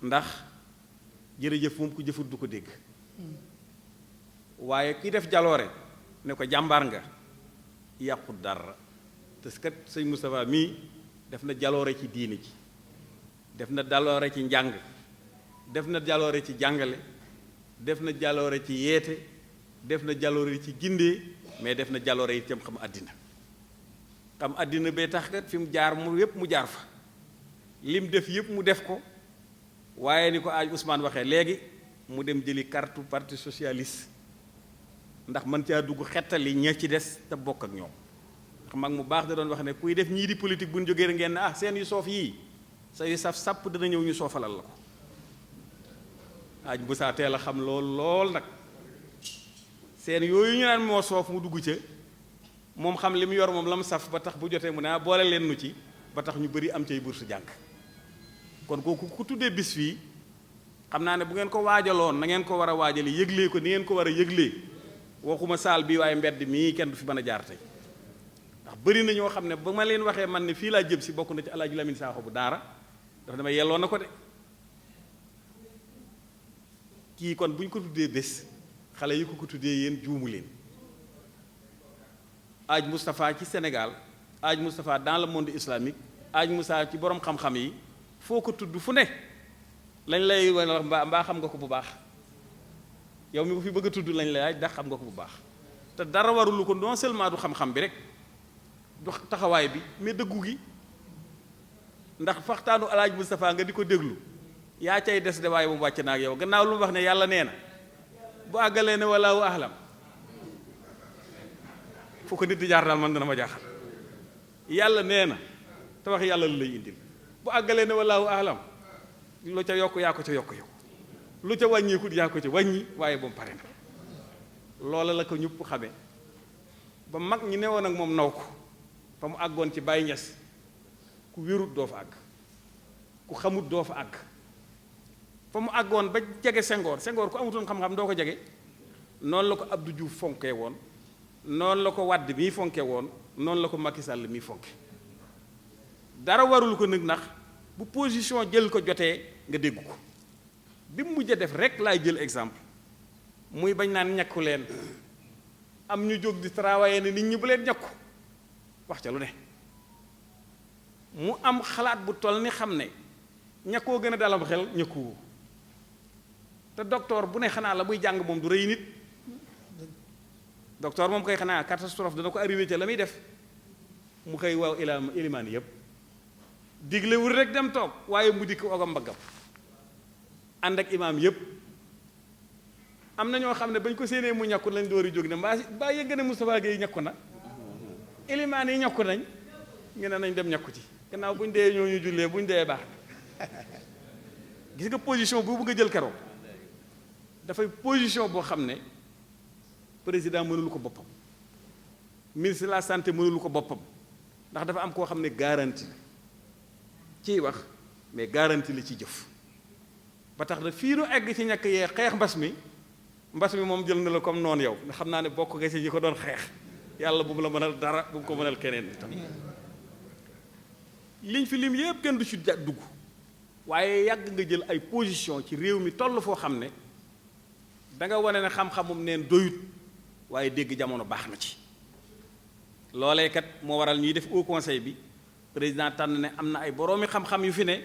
ndax jërëjëf moom ku jëfut du ko dégg waaye ki def jaloore ne ko jàmbaar nga yàqu dara te kat sëñ Moustapha mii def na jaloore ci diine ji def na jaloore ci njàng def na jaloore ci jàngale def na jaloore ci yeete def na jaloore ci gindee mais def na jaloore itam xam àddina bee tax kat fi mu jaar mu yépp mu jaar fa lim def yépp mu def ko waaye ni ko Aaj Ousmane waxee léegi mu dem jëli carte parti socialiste ndax man caa dugg xettali ña ci des te bokk ak ñoom ndax mag mu baax da doon wax ne kuy def ñii di politique bu ñu jógee ngeen ne seen yu soof yii sa yu saf sàpp dana ñëw ñu soofalal la ko Aaj bu saa teel a xam lool nag seen yooyu ñu naan moo soof mu dugg ca moom xam li mu yor moom la mu saf ba tax bu jotee mu ne boole leen nu ci ba tax ñu bëri am cay bourse jàng kon kooku ku tuddee bis fii xam naa ne bu ngeen ko waajaloon na ngeen ko war a waajale yëglee ko ni ngeen ko war a yëglee waxuma saal bi waaye mbedd mii kenn du fi mën a jaar tey ndax bëri na ñoo xam ne ba ma leen waxee man ne fii laa jëm si bokk na ci Alaaji Lamine Sakho bu daara dafa dama yelloo na ko de kii kon bu ñu ko tuddee bés xale yi ko tuddee yéen juumu leen Aaj Moustapha ci Sénégal Aaj Moustapha dans le monde islamique Aaj Moustapha ci borom xam-xam yi foo ko tudd fu ne lañ lay wax mbaa xam nga ko bu baax yow mi ko fi bëgg a tudd lañ lay laaj ndax xam nga ko bu baax te dara warulu ko non seulement du xam-xam bi rek du taxawaay bi mais dëggu gi ndax faxtaanu Alaaji Moustapha nga di ko déglu yaa cay des de waaye bu wàcc na ak yow gannaaw lu mu wax ne yàlla nee na bu àggalee ne walaahu ahlam fu ko nit di jaar daal man dana ma jaaxal yàlla nee na te wax yàlla lu lay indil bu àggalee ne walaahu ahlam lu ca yokk yaa ko ca yokk yow lu ca wàññeekut yaa ko ca wàññi waaye ba mu pare na loola la ko ñëpp xamee ba mag ñi newoon ak moom naw ko fa mu àggoon ci Baye Niass ku wérut doo fa àgg ku xamut doo fa àgg fa mu àggoon ba jege Senghor ku amutoon xam-xam doo ko jege noonu la ko Abdou Diouf fonkee woon noonu la ko Wade mii fonke woon noonu la ko Macky Sall mii fonke dara warul ko nag ndax bu position jël ko jotee nga dégg ko bi mu mujj a def rek laay jël exemple muy bañ naan ñakku leen am ñu jóg di travailler ne nit ñi bu leen ñakku wax ca lu ne mu am xalaat bu toll ni xam ne ñakkoo gën a dalam xel ñakkuwu te docteur bu ne xanaa la muy jàng moom du rëy nit docteur moom koy xanaa catastrophe dana ko arrivé ca la muy def mu koy waaw ilimaan yépp diglewul rek dem toog waaye mu dikk ogam mbaggam ànd ak imaam yépp am na ñoo xam ne bañ ko séenee mu ñàkku lañ door a jóg ne mbaa yëgg ne Moustapha Gueye ñàkku na ilimaan yi ñàkku nañ ñu ne nañ dem ñàkku ci gannaaw buñ dee ñoo ñu jullee buñ dee baax gis nga position boobu nga jël keroog dafay position boo xam ne président mënulu ko boppam ministre de la santé mënulu ko boppam ndax dafa am koo xam ne garantie la ciy wax mais garantie la ci jëf ba tax na fii nu egg ci ñàkk yee xeex mbas mi moom jël na la comme noonu yow nga xam naa ne bokk nga ci yi ko doon xeex yàlla bu mu la mënal dara bu mu ko mënal keneen itam liñ fi lim yépp kenn du ci dugg waaye yàgg nga jël ay position ci réew mi toll foo xam ne da nga wane ne xam-xamum neen doyut waaye dégg jamono baax na ci loolee kat moo waral ñuy def au conseil bi président tànn ne am na ay boroomi xam-xam yu fi ne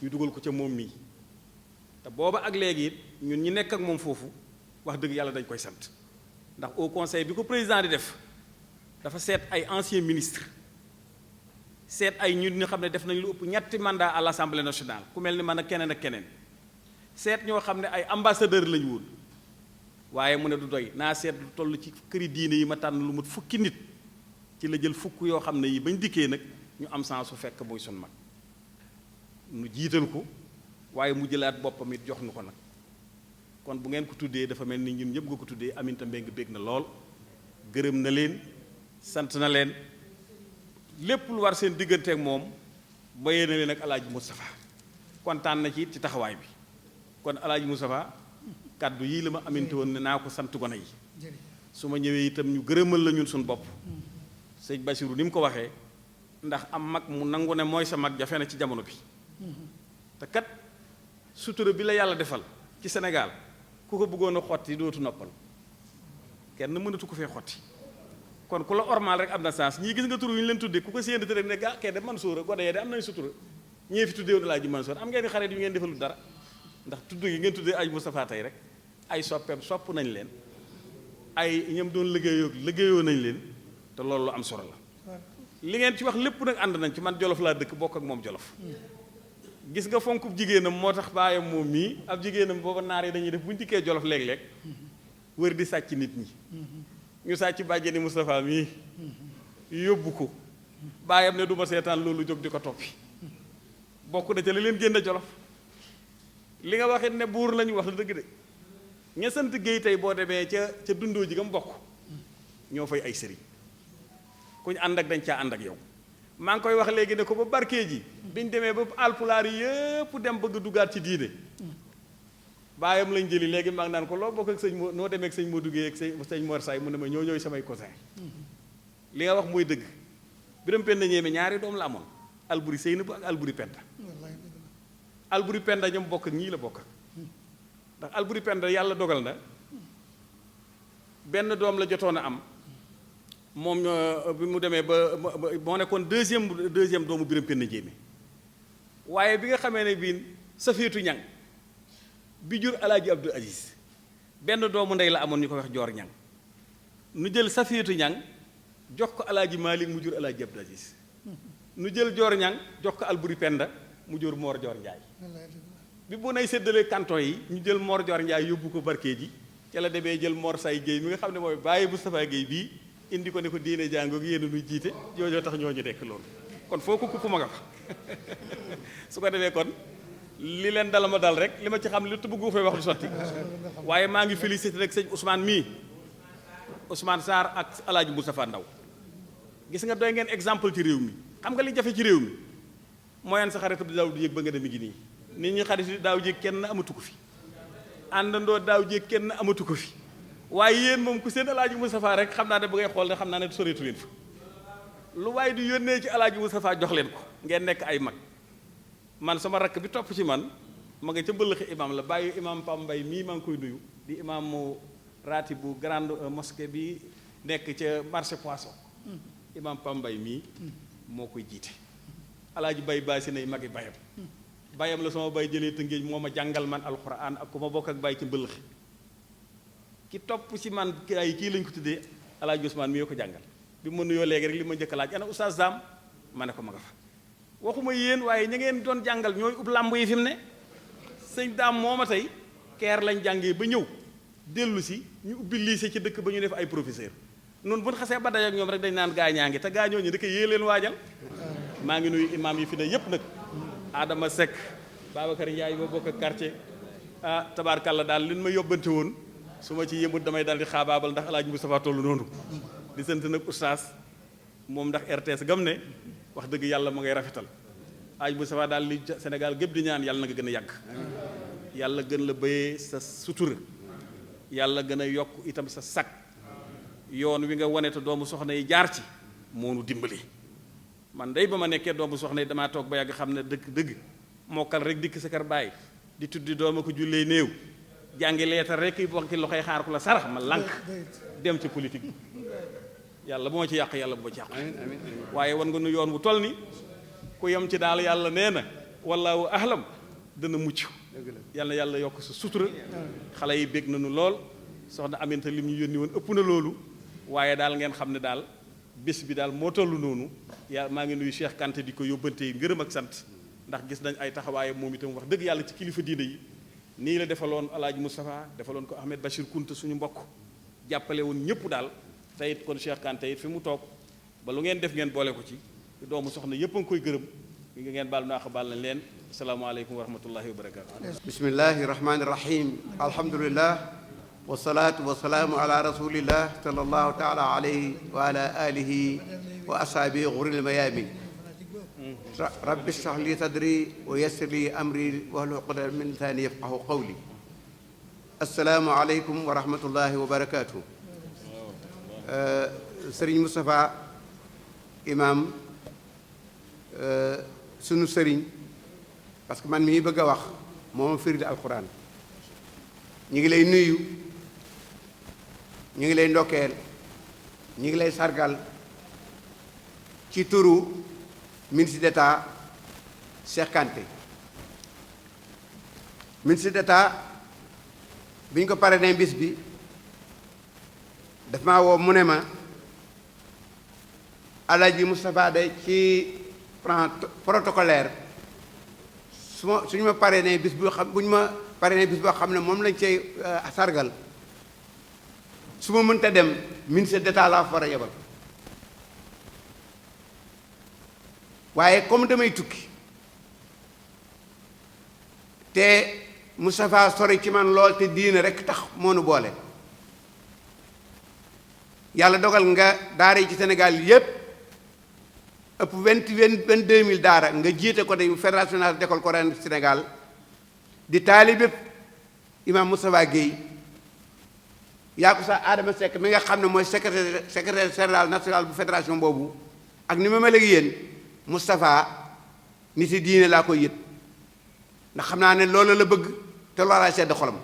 ñu dugal ko ca moom mii te booba ak léegi it ñun ñi nekk ak moom foofu wax dëgg yàlla dañ koy sant ndax au conseil bi ko président di def dafa seet ay anciens ministres seet ay ñun ñu xam ne def nañ lu ëpp ñetti mandat à l'Assemblée nationale ku mel ni man ak keneen seet ñoo xam ne ay ambassadeur lañu woon waaye mu ne du doy naa seet lu toll ci këri diine yi ma tànn lu mat fukki nit ci la jël fukk yoo xam ne yi bañ dikkee nag ñu am sens su fekk muy sun mag nu jiital ko waaye mu jëlaat boppam it jox nu ko nag kon bu ngeen ko tuddee dafa mel ni ñun ñëpp nga ko tuddee Aminata Mbengue bég na lool gërëm na leen sant na leen lépp lu war seen diggante ak moom bayee na leen ak Alaaji Moustapha kontaan na ci it ci taxawaay bi kon Alaaji Moustapha kàddu yii la ma aminte woon ne naa ko sant gone yi su ma ñëwee itam ñu gërëmal la ñun suñu bopp sëñ Basiru ni mu ko waxee ndax am mag mu nangu ne mooy sa mag jafe na ci jamono bi te kat sutura bi la yàlla defal ci Sénégal ku ko bëggoon a xotti dootu noppal kenn mënatu ko fee xotti kon ku la ormal rek am na sens ñii gis nga tur yu ñu leen tuddee ku ko séenati rek ne gaa kee de Mansour gone yee de am nañ sutura ñee fi tuddee woon Alaaji Mansour am ngeen di xarit yu ngeen defalu dara ndax tudd gi ngeen tuddee Aj Moustapha tey rek ay soppeem sopp nañ leen ay ñoom doon liggéeyoo nañ leen te loolu lu am solo la li ngeen ci wax lépp nag ànd nañ ci man Jolof laa dëkk bokk ak moom Jolof gis nga fonkub jigéenam moo tax baayam moom mii ab jigéenam booba naar yi dañuy def bu ñu dikkee Jolof léeg-léeg wër di sàcc nit ñi ñu sàcc bàjjeni Moustapha mii yóbbu ko baayam ne du ma seetaan loolu jóg di ko toppi bokk na ca li leen génn Jolof li nga waxit ne buur lañu wax la dëgg de ña sant Géey tey boo demee ca dundoo ji gam bokk ñoo fay ay sëriñ ku ñu ànd ak dañ caa ànd ak yow maa ngi koy wax léegi ne ko ba barkee ji biñ demee ba alpulaar yi yëpp dem bëgg duggaat ci diine baayam lañ jëli léegi maa ngi naan ko loo bokk ak sëñ moo noo demee ak sëñ moo duggee ak sëñ Mor Say mu ne ma ñooy samay cousin li nga wax mooy dëgg Biram Penda ñeeme ñaari doom la amoon Alburi Seynabu ak Alburi Penda Alburi Penda ñoom bokk ak ñii la bokk ndax Alburi Penda yàlla dogal na benn doom la jotoon a am moom bi mu demee ba moo nekkoon deuxième doomu Biram Penda Njéeme waaye bi nga xamee ne bii Safiyatu Ñang bi jur Alaaji Abdou Aziz benn doomu ndey la amoon ñu ko wax Joor Ñang nu jël Safiyatu Ñang jox ko Alaaji Maalik mu jur Alaaji Abdou Aziz nu jël Joor Ñang jox ko Alburi Penda mu jur Moor Joor Njaay bi bu nay séddalee canton yi ñu jël Moor Joor Njaay yóbbu ko barkee ji ca la demee jël Mor Say Géey mi nga xam ne mooy bàyyi Moustapha Géey bii indi ko ne ko diine jàngoog yéen a nuy jiite joojoo tax ñoo ñu nekk loolu kon foo ko kupp ma nga fa su ko defee kon li leen dala ma dal rek li ma ci xam li tu bëggu fay wax du sotti waaye maa ngi félicité rek sëñ Ousmane mii Ousmane Sarr ak Alaaji Moustapha Ndaw gis nga doy ngeen exemple ci réew mi xam nga li jafe ci réew mi mooyaan sa xarit bi daaw di yëg ba nga dem mi ngi nii nit ñi xarit daaw jéeg kenn amatu ko fi àndandoo daaw jéeg kenn amatu ko fi waaye yéen moom ku seen Alaaji Moustapha rek xam naa ne bu ngay xool ne xam naa ne soreetu leen fa lu waaye di yónnee ci Alaaji Moustapha jox leen ko ngeen nekk ay mag man sama rakk bi topp ci man ma nga ca mbëllëxi imam la bàyyi imam Pam Mbay mii maa ngi koy nuyu di imam mu raati bu grande mosquée bi nekk ca marché poisson imam Pam Mbay mii moo koy jiite Alaaji Bay baasi nay magi bayam la sama bay jëlee Tëngéej moo ma jàngal man alxuraan ak ku ma bokk ak bay ci mbëllëxi ki topp ci man ay kii lañ ko tuddee Alaaji Ousmane mi yoo ko jàngal bi ma nuyoo léegi rek li ma njëkk a laaj ana oustaz Dame ma ne ko ma nga fa waxuma yéen waaye ña ngeen doon jàngal ñooy ub làmb yi fi mu ne sëñ Dame moo ma tey keer lañ jàngee ba ñëw dellu si ñu ubbi lycée ci dëkk ba ñu def ay professeur noonu bu ñu xasee ba daje ak ñoom rek dañ naan gaañaa ngi te gaañoo ñu dëkk yée leen waajal maa ngi nuyu imaam yi fi ne yépp nag Adama Seck Babacar Ndiaye ma bokk ak quartier ah tabaarkàlla daal li ma yóbbante woon su ma ci yëmut damay daal di xaabaabal ndax Alaaji Moustapha tollu noonu di sant nag oustaz moom ndax RTS gam ne wax dëgg yàlla ma ngay rafetal Alaaji Moustapha daal li Sénégal gépp di ñaan yàlla na nga gën a yàgg yàlla gën la béyee sa sutura yàlla gën a yokk itam sa sag yoon wi nga wane te doomu soxna yi jaar ci moonu dimbali man day ba ma nekkee doomu soxna yi damaa toog ba yàgg xam ne dëgg mokkal rek dikk sa kër bàyyi di tuddi dooma ko jullee néew jàngi leetar rek yi bokk ci loxoy xaar ku la sarax ma lànk dem ci politique bi yàlla bu ma ci yàq yàlla bu ma ci yàq waaye wan nga nu yoon wu toll ni ku yem ci daal yàlla nee na wallaahu ahlam dana mucc yàlla yàlla yokk sa sutura xale yi bég nañu lool soxna Aminta lim ñu yónni woon ëpp na loolu waaye daal ngeen xam ne daal bés bi daal moo toll noonu yaa maa ngi nuyu Cheikh Kanté di ko yóbbante ngërëm ak sant ndax gis nañ ay taxawaayam moom itam wax dëgg yàlla ci kilifa diine yi nii la defaloon Alaaji Moustapha defaloon ko Ahmed Bachir Kounta suñu mbokk jàppale woon ñëpp daal teyit kon Cheikh Kane teyit fi mu toog ba lu ngeen def ngeen boole ko ci doomu soxna yëpp a ngi koy gërëm mi ngeen baal naax baal nañ leen asalaamaaleykum wa rahmatullahi wa barakaatu. bismillahi rahmani rahim alhamdulillah wasalaatu wasalaamu ala rasulillah sallallahu taala alayhi wa ala alihi wa ashaabihi ghuril mayamin rabbi shrah li sadri wa yassir li amri wahlul uqdatan min lisani yafqahu qawli assalaamu aleykum wa rahmatullahi wa barakaatu. Sëriñ Moustapha imam sunu sëriñ parce que man mii bëgg a wax moom firide alquran ñu ngi lay nuyu ñu ngi lay ndokkeel ñu ngi lay sargal ci turu ministre d'État Cheikh Kanté ministre d'État bi ñu ko parrainé bis bi daf maa woo mu ne ma Alaaji Moustapha day ci plan protocolaire suñu ma parrainé bis bu xam bu ñu ma parrainé bis boo xam ne moom lañ cay sargal su ma mënta dem ministre d'État laa fa war a yebal waaye comme damay tukki te Moustapha sori ci man lool te diine rekk tax moo nu boole yàlla dogal nga daara yi ci Sénégal yépp ëpp 22 000 daara nga jiite ko day fédération nationale d'école coranique du Sénégal di taalibe imam Moustapha Guèye yaa ko sax Adama Seck mi nga xam ne mooy secrétaire général national bu fédération boobu ak ni ma mel ak yéen Moustapha ni si diine laa koy yët ndax xam naa ne loolu la bëgg te loolaa sedd xolam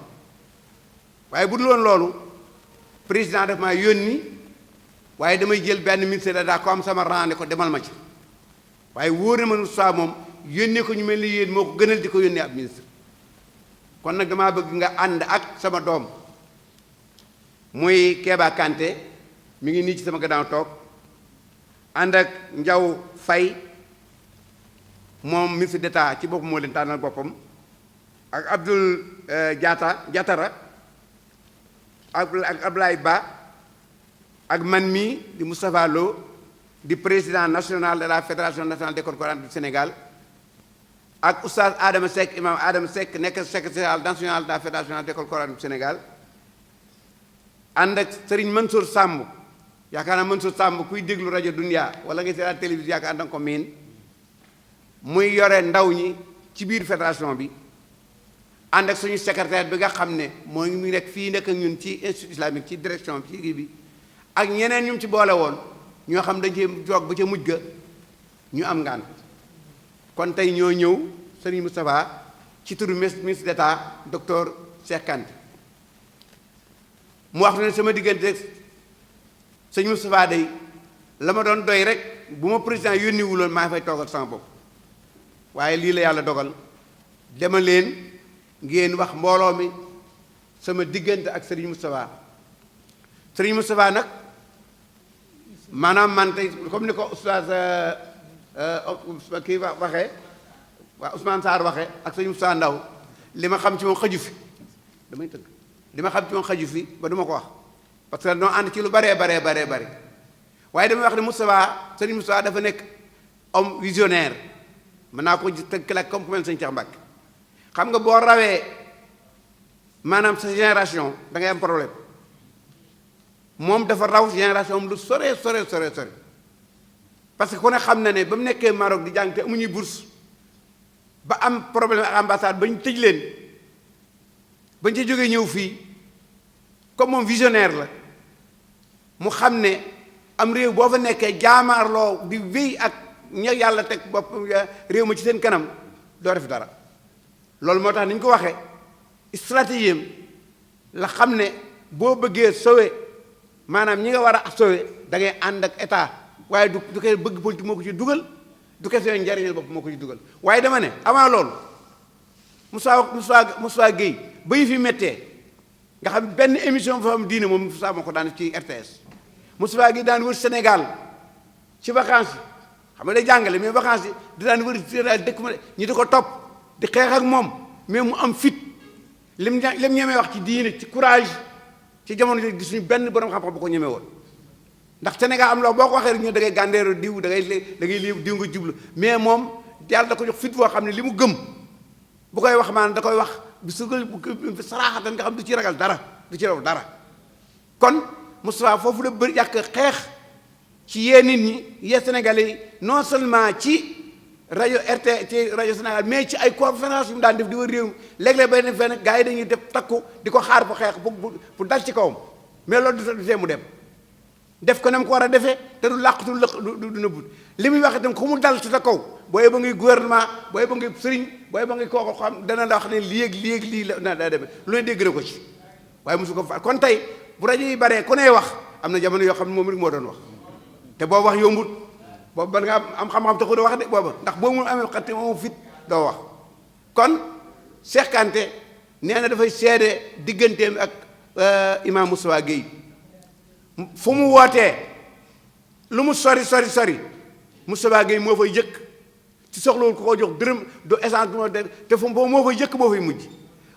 waaye bu dul woon loolu président daf maa yónni waaye damay jël benn ministère daa ko am sama rang ne ko demal ma ci waaye wóor na ma Moustapha moom yónnee ko ñu mel ni yéen moo ko gënal di ko yónnee ab ministre kon nag damaa bëgg nga ànd ak sama doom muy Kéba Kanté mi ngi nii ci sama gannaaw toog ànd ak Ndiaw Faye moom ministre d'État ci boppam moo leen tànnal boppam ak Abdoul Diatara ak Ablaye Ba ak man mii di Moustapha Lo di président national de la fédération nationale d'école coranique du Sénégal ak oustaz Adama Seck imam Adama Seck nekk secrétaire national de la fédération d'école coranique du Sénégal ànd ak Serigne Mansour Samb yaakaar naa Mansour Samb kuy déglu rajo Dunia wala nga seetaan télévision yaakaar danga ko miin muy yore ndaw ñi ci biir fédération bi ànd ak suñu secrétaire bi nga xam ne moo ngi nekk fii nekk ak ñun ci institut islamique ci direction bi ci kii bi ak ñeneen ñu ci boole woon ñoo xam dañ cee toog ba ca mujj ga ñu am ngaan kon tey ñoo ñëw Serigne Moustapha ci turu ministre d'État docteur Cheikh Kanté mu wax ne sama diggante sëñ Moustapha day la ma doon doy rek bu ma président yónni wuloon maa fay toogal sama bopp waaye lii la yàlla dogal dema leen ngeen wax mbooloo mi sama diggante ak Serigne Moustapha Serigne Moustapha nag maanaam man tey comme ni ko oustaz kii waxee waa Ousmane Sarr waxee ak sëñ Moustapha Ndaw li ma xam ci moom xaju fi damay tëgg li ma xam ci moom xaju fi ba du ma ko wax parce que noo ànd ci lu baree bari waaye damay wax ne Moustapha Serigne Moustapha dafa nekk homme visionnaire mën naa ko tëgg la comme ku mel sëñ Cheikh Mbacke xam nga boo rawee maanaam sa génération da ngay am problème moom dafa raw génération am lu sore parce que ku ne xam na ne ba mu nekkee Maroc di jàng te amuñuy bourse ba am problème ak ambassade ba ñu tëj leen ba ñu ci jógee ñëw fii comme moom visionnaire la mu xam ne am réew boo fa nekkee jaamaarloo di wéy ak ña yàlla teg bopp réew ma ci seen kanam doo def dara loolu moo tax ni ñu ko waxee stratégie am la xam ne boo bëggee sauver maanaam ñi nga war a sauver da ngay ànd ak état waaye du koy bëgg politique moo ko ci dugal du question njariñal bopp moo ko ci dugal waaye dama ne avant loolu Moussa Gueye ba yi fi méttee nga xam benn émission fa am diine moom Moussa moo ko daan ci RTS Moussa Gueye daan wër Sénégal ci vacances yi xam nga day jàngale mais vacances yi di daan wër Sénégal dëkk ma ñi di ko topp di xeex ak moom mais mu am fit lim ñemee wax ci diine ci courage ci jamono ji gisuñu benn borom xam-xam bu ko ñemee woon ndax Sénégal am loo boo ko waxee rek ñu da ngay gàndeeru diw da ngay lii diw nga jublu mais moom yàlla da ko jox fit boo xam ne li mu gëm bu koy wax maanaam da koy wax bi su saraaxatan nga xam du ci ragal dara du ci raw dara kon Moustapha foofu la bëri yàq xeex ci yee nit ñi yee Sénégalais yi non seulement ci rajo RT ci rajo Sénégal mais ci ay conférence yu mu daan def di wër réew mi léeg-léeg bay ne fenn gars yi dañuy def takku di ko xaar bu xeex pour dal ci kawam mais loolu du tee mu dem def ko nam ko war a defee te du làqatu du nëbbut li muy wax itam ku mu dal ci sa kaw booy ba ngay gouvernement booy ba ngay sëriñ booy ba ngay kooku xam dana la wax ne lii la na daa demee lu ne dégg na ko ci waaye mosu ko fa kon tey bu rajo yi baree ku ne wax am na jamono yoo xam ne moom rek moo doon wax te boobu wax yombut boobu ba nga am xam-xam taxu da wax de booba ndax boo mu amee xatte moom fit doo wax kon Cheikh Kanté nee na dafay seede digganteem ak imam Moustapha Guèye fu mu wootee lu mu sori Moustapha Guèye moo fay jëkk ci soxlawul ko jox dërëm du essence du ma de te fu moo fay jëkk moo fay mujj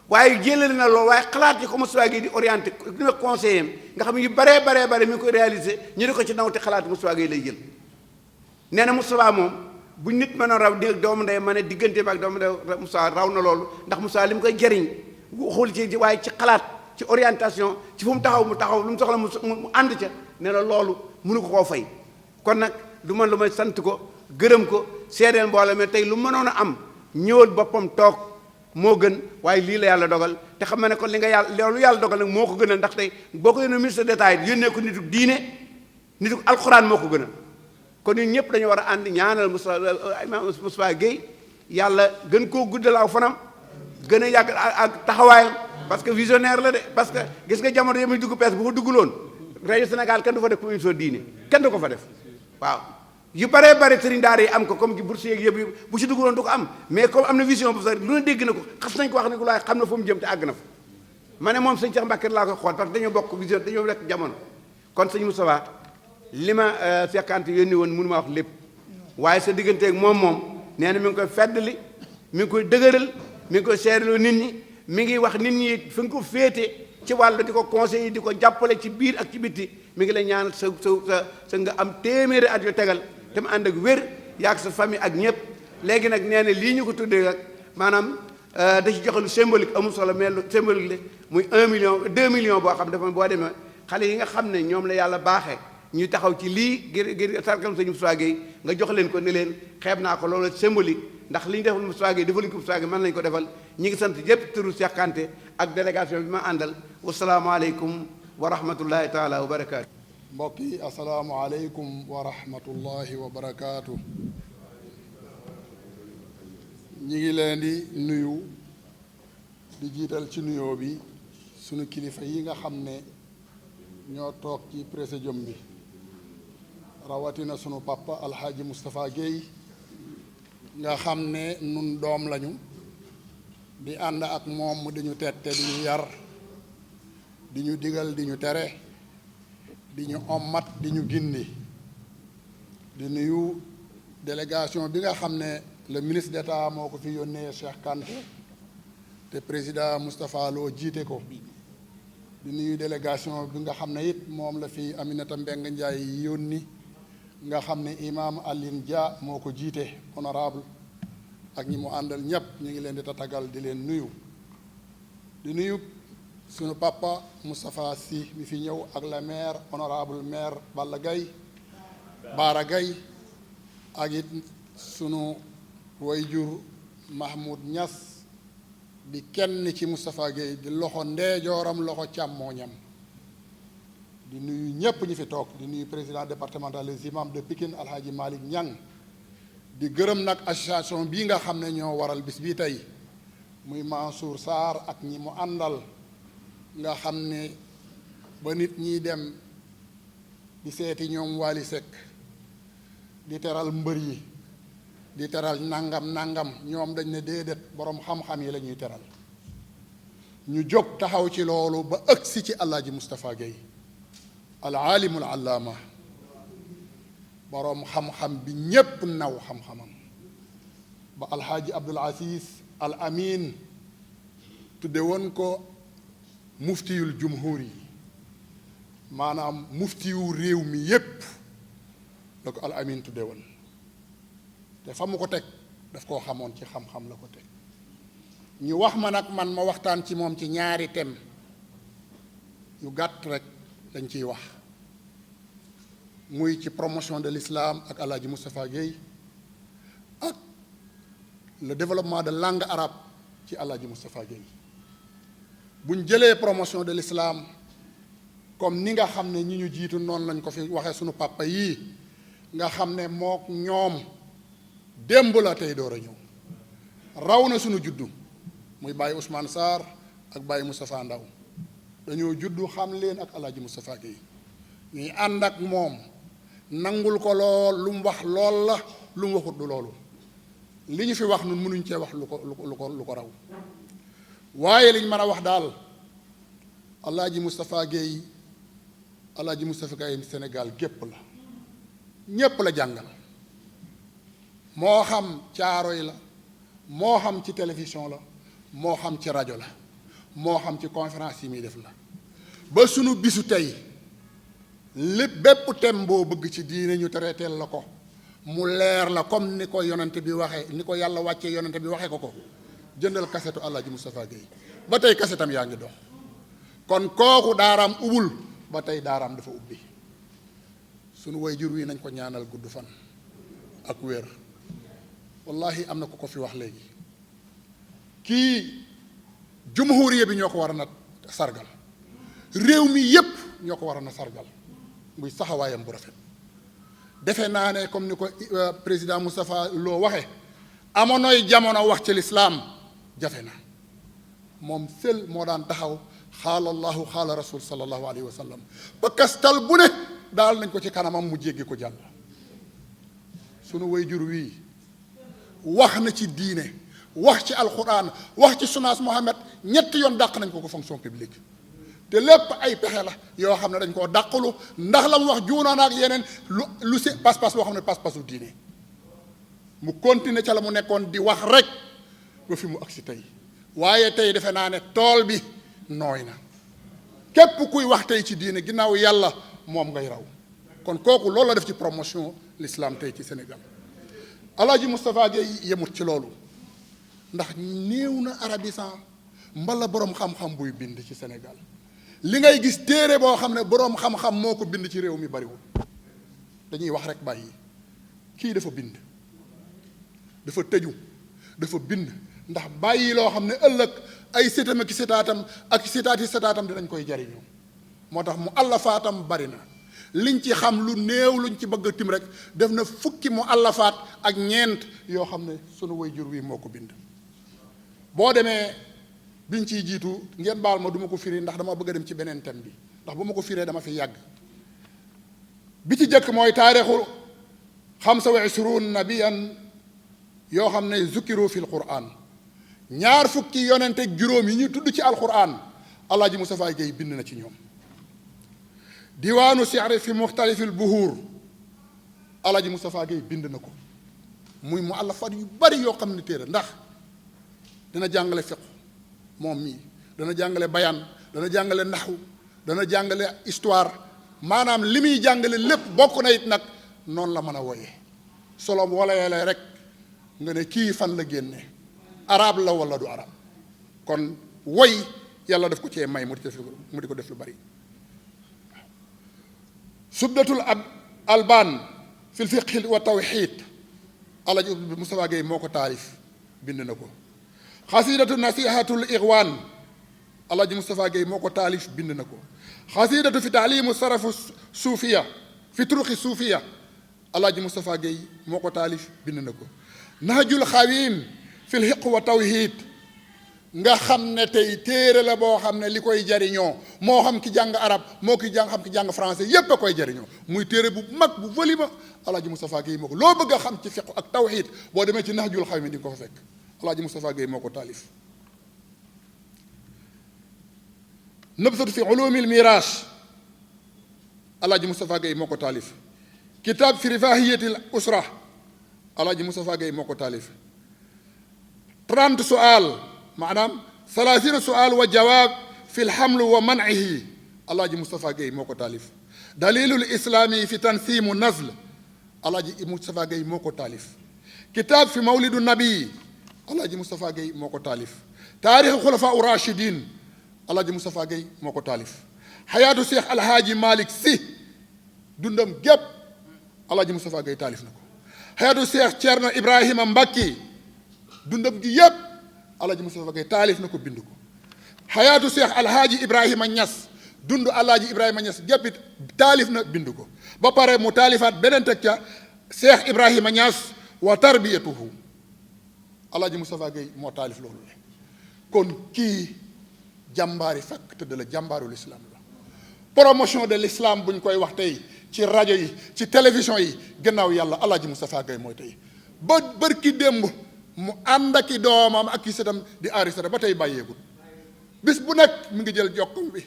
waaye jëlale na loolu waaye xalaat yi ko Moustapha Guèye di orienté li ma conseiller nga xam ne yu baree mi ngi koy réalisé ñu di ko ci naw te xalaat Moustapha Guèye lay jël nee na Moustapha moom bu nit mën a raw di doomu ndey ma ne digganteem ak doomu ndey Moustapha raw na loolu ndax Moustapha li mu koy jëriñ waxul ci waaye ci xalaat ci orientation ci fu mu taxaw lu mu soxla mu ànd ca nee na loolu mënu ko koo fay kon nag du man lu may sant ko gërëm ko seedeel mbooloo mais tey lu mënoon a am ñëwal boppam toog moo gën waaye lii la yàlla dogal te xam na ne kon li nga yàlla loolu yàlla dogal nag moo ko gënal ndax tey boo ko yónnee ministre d'État yi yónnee ko nitu diine nitu alxuraan moo ko gënal kon ñun ñëpp dañu war a ànd ñaanal Moustapha Guèye yàlla gën koo guddal aw fanam gën a yàgg ak taxawaayam parce que visionnaire la de parce que gis nga jamono yi muy dugg pees bu fa dugguloon rajo Sénégal kenn du fa def pour émission diine kenn du ko fa def waaw yu baree bare sëriñ daara yi am ko comme ci bourse yeeg yëpp bu ci dugguloon du ko am mais comme am na vision bu sax lu ne dégg na ko xas nañ ko wax ne ko waaye xam na fu mu jëm te àgg na fa ma ne moom sëñ Cheikh Mbacke laa koy xool parce que dañoo bokk vision dañoo nekk jamono kon sëñ Moustapha li ma Cheikh Kanté yónni woon mënu ma wax lépp waaye sa digganteeg moom nee na mi ngi koy feddali mi ngi koy dëgëral mi ngi koy seeraloo nit ñi mi ngi wax nit ñi fi nga ko féete ci wàllu di ko conseiller di ko jàppale ci biir ak ci bitti mi ngi lay ñaan sa nga am téeméeri at yu tegal te mu ànd ak wér yaag sa famille ak ñëpp léegi nag nee na lii ñu ko tuddee rek maanaam da ci joxe lu symbolique amul solo mais lu symbolique la muy 1 million 2 millions boo xam dafa boo demee xale yi nga xam ne ñoom la yàlla baaxee ñuy taxaw ci lii ngir sargal sëñ Moustapha Guèye nga jox leen ko ne leen xeeb naa ko loolu symbolique ndax li ñu defal Moustapha Guèye defaluñ ko Moustapha Guèye mën nañu ko defal ñi ngi sant yépp turu Cheikh Kanté ak délégation bi ma àndal wasalaamaaleykum wa rahmatullahi taala wa barakaatu. mbokk yi asalaamualeykum wa rahmatullahi wa barakaatu. ñi ngi leen di nuyu di jiital ci nuyoo bi sunu kilifa yi nga xam ne ñoo toog ci présidium bi rawatina sunu papa alxaaji Moustapha Guèye nga xam ne nun doom lañu di ànd ak moom mu di ñu tette di ñu yar di ñu digal di ñu tere di ñu ommat di ñu gindi di nuyu délégation bi nga xam ne le ministre d'État moo ko fi yónnee Cheikh Kanté te président Moustapha Lo jiite ko di nuyu délégation bi nga xam ne it moom la fi Aminata Mbengue Ndiaye yónni nga xam ne imam Aline Dia moo ko jiite honorable ak ñi mu àndal ñépp ñu ngi leen di tatagal di leen nuyu di nuyu sunu papa Moustapha Sy mi fi ñëw ak la maire honorable maire Balla Gaye Baara Gaye ak it sunu wayjur Mahmoud Niass di kenn ci Moustapha Guèye di loxo ndeejooram loxo càmmooñam di nuyu ñépp ñi fi toog di nuyu président départemental des imams de Pikine Alhaji Malick Niang di gërëm nag association bii nga xam ne ñoo waral bis bii tey muy Mansour Sarr ak ñi mu àndal nga xam ne ba nit ñiy dem di seeti ñoom Wally Seck di teral mbër yi di teral nangam ñoom dañ ne déedéet boroom xam-xam yi la ñuy teral ñu jóg taxaw ci loolu ba ëgsi ci Alaaji Moustapha Guèye al aalimul allaama boroom xam-xam bi ñépp naw xam-xamam ba alxaaji Abdul Aziz Al Amin tudde woon ko muftiyul jumhur yi maanaam muftiyu réew mi yépp la ko al amin tudde woon te fa mu ko teg daf koo xamoon ci xam-xam la ko teg ñu wax ma nag man ma waxtaan ci moom ci ñaari thème yu gàtt rek lañ ciy wax muy ci promotion de l'islam ak Alaaji Moustapha Guèye ak le développement de langue arabe ci Alaaji Moustapha Guèye buñ jëlee promotion de l'islam comme ni nga xam ne ñi ñu jiitu noonu lañ ko fi waxee sunu papa yii nga xam ne mook ñoom démb la tey door a ñëw raw na sunu juddu muy Baye Ousmane Sarr ak Baye Moustapha Ndaw dañoo juddu xam leen ak Alaaji Moustapha Guèye ñuy ànd ak moom nangul ko lool lu mu wax lool la lu mu waxut du loolu li ñu fi wax nun mënuñ cee wax lu ko raw waaye liñ mën a wax daal Alaaji Moustapha Guèye Alaaji Moustapha Guèye Sénégal gépp la ñépp la jàngal moo xam caaroy la moo xam ci télévision la moo xam ci rajo la moo xam ci conférence yi muy def la ba sunu bisu tey lépp bépp thème boo bëgg ci diine ñu traiteel la ko mu leer la comme ni ko yonante bi waxee ni ko yàlla wàccee yonante bi waxee ko jëndal kasetu Alaaji Moustapha Guèye ba tey kasetam yaa ngi dox kon kooku daaraam ubul ba tey daaraam dafa ubbi sunu waajur wi nañ ko ñaanal gudd fan ak wér wallahi am na ku ko fi wax léegi kii jumhuriya bi ñoo ko war a na sargal réew mi yépp ñoo ko war a na sargal muy saxawaayam bu rafet defe naa ne comme ni ko président Moustapha Lo waxe amonoy jamono wax ci lislaam jafe na moom sel moo daan taxaw xaala allahu xaala rasul sallallahu alayhi wa sallam ba kastal bu ne daal nañ ko ci kanamam mu jéggi ko jàll sunu wayjur wii wax na ci diine wax ci alquran wax ci sunaas Muhammad ñetti yoon dàq nañ ko fonction publique te lépp ay pexe la yoo xam ne dañ koo dàqulu ndax la mu wax juunoon ak yeneen lu si pas-pas boo xam ne pas-pasu diine mu continuer ca la mu nekkoon di wax rek ba fi mu agsi tey waaye tey defe naa ne tool bi nooy na képp kuy wax tey ci diine ginnaaw yàlla moom ngay raw kon kooku loolu la def ci promotion l'islam tey ci Sénégal Alaaji Moustapha Guèye yemut ci loolu ndax néew na arabisan mbala boroom xam-xam buy bind ci Sénégal li ngay gis téere boo xam ne boroom xam-xam moo ko bind ci réew mi bariwul dañuy wax rek bàyyi kii dafa bind dafa tëju dafa bind ndax bàyyi loo xam ne ëllëg ay sétam ak sétaatam ak sétaati sétaatam dinañ koy jariñoo moo tax mu allafaatam bari na liñ ci xam lu néew luñ ci bëgg a tim rek def na fukki mu allafaat ak ñeent yoo xam ne sunu waajur wi moo ko bind boo demee biñ ciy jiitu ngeen baal ma duma ko firi ndax dama bëgg a dem ci beneen thème bi ndax bu ma ko firee dama fi yàgg bi ci jëkk mooy taarixu 25 nabiyan yoo xam ne zukkiru fil quran ñaar fukki yonente ak juróom yi ñu tudd ci alquran Alaaji Moustapha Guèye bind na ci ñoom diwaanu si'ri fi muxtalifil buhuur Alaaji Moustapha Guèye bind na ko muy mu àllafaat yu bari yoo xam ne téere ndax dana jàngale fiqh moom mii dana jàngale bayaan dana jàngale naxu dana jàngale histoire maanaam li muy jàngale lépp bokk na it nag noonu la mën a woyee solom wala yele rek nga ne kii fan la génne arab la wala du arab kon woy yàlla daf ko cee may mu di ko def lu bari subdatul albaan fil fiqhi wa tawxiid Alaaji Moustapha Guèye moo ko taalif bind na ko xasidatu nasihatul ixwaan Alaaji Moustapha Guèye moo ko taalif bind na ko xasidatu fi taalimu sarafu suufiya fi turuqi suufiya Alaaji Moustapha Guèye moo ko taalif bind na ko nahjul xawim fil fiq wa tawhid nga xam ne tey téere la boo xam ne li koy jariñoo moo xam ki jàng arab moo ki jàng xam ki jàng français yépp a koy jariñoo muy téere bu mag bu volume Alaaji Moustapha Guèye moo ko loo bëgg a xam ci fiq ak tawhid boo demee ci nahjul xawim di nga ko fa fekk Alaaji Moustapha Guèye moo ko taalif nabsatu fi ulumil mirage Alaaji Moustapha Guèye moo ko taalif kitaab fi rifahiyatil usra Alaaji Moustapha Guèye moo ko taalif 30 sual maanaam salaasina sual wa jawaab fi lxamlu wa man'ihi alaaji Moustapha Gueye moo ko taalif dalilul islaami fi tansimu nazl alaaji Moustapha Gueye moo ko taalif kitaab fi mawlidu nabi alaaji Moustapha Gueye moo ko taalif taarixu xulafa u rachidin alaaji Moustapha Gueye moo ko taalif xayaatu Cheikh Alhaaji Malick Sy dundam gépp alaaji Moustapha Gueye taalif na ko xayaatu Cheikh Thierno Ibrahima Mbacke dundam gi yépp alaaji Moustapha Gueye taalif na ko bind ko xayaatu Cheikh Alhaaji Ibrahima Niass dund alaaji Ibrahima Niass gépp it taalif na bind ko ba pare mu taalifaat beneen teg ca Cheikh Ibrahima Niass wa tarbiyatuhu alaaji Moustapha Gueye moo taalif loolu le kon kii jàmbaari fakk tëdd la jàmbaarul islam la promotion de l'islam bu ñu koy wax tey ci rajo yi ci télévision yi gannaaw yàlla alaaji Moustapha Gueye mooy tey ba bërki démb mu ànd ak i doomam ak i sëtam di enregistré ba tey bàyyeegul bis bu nekk mi ngi jël jokkum bi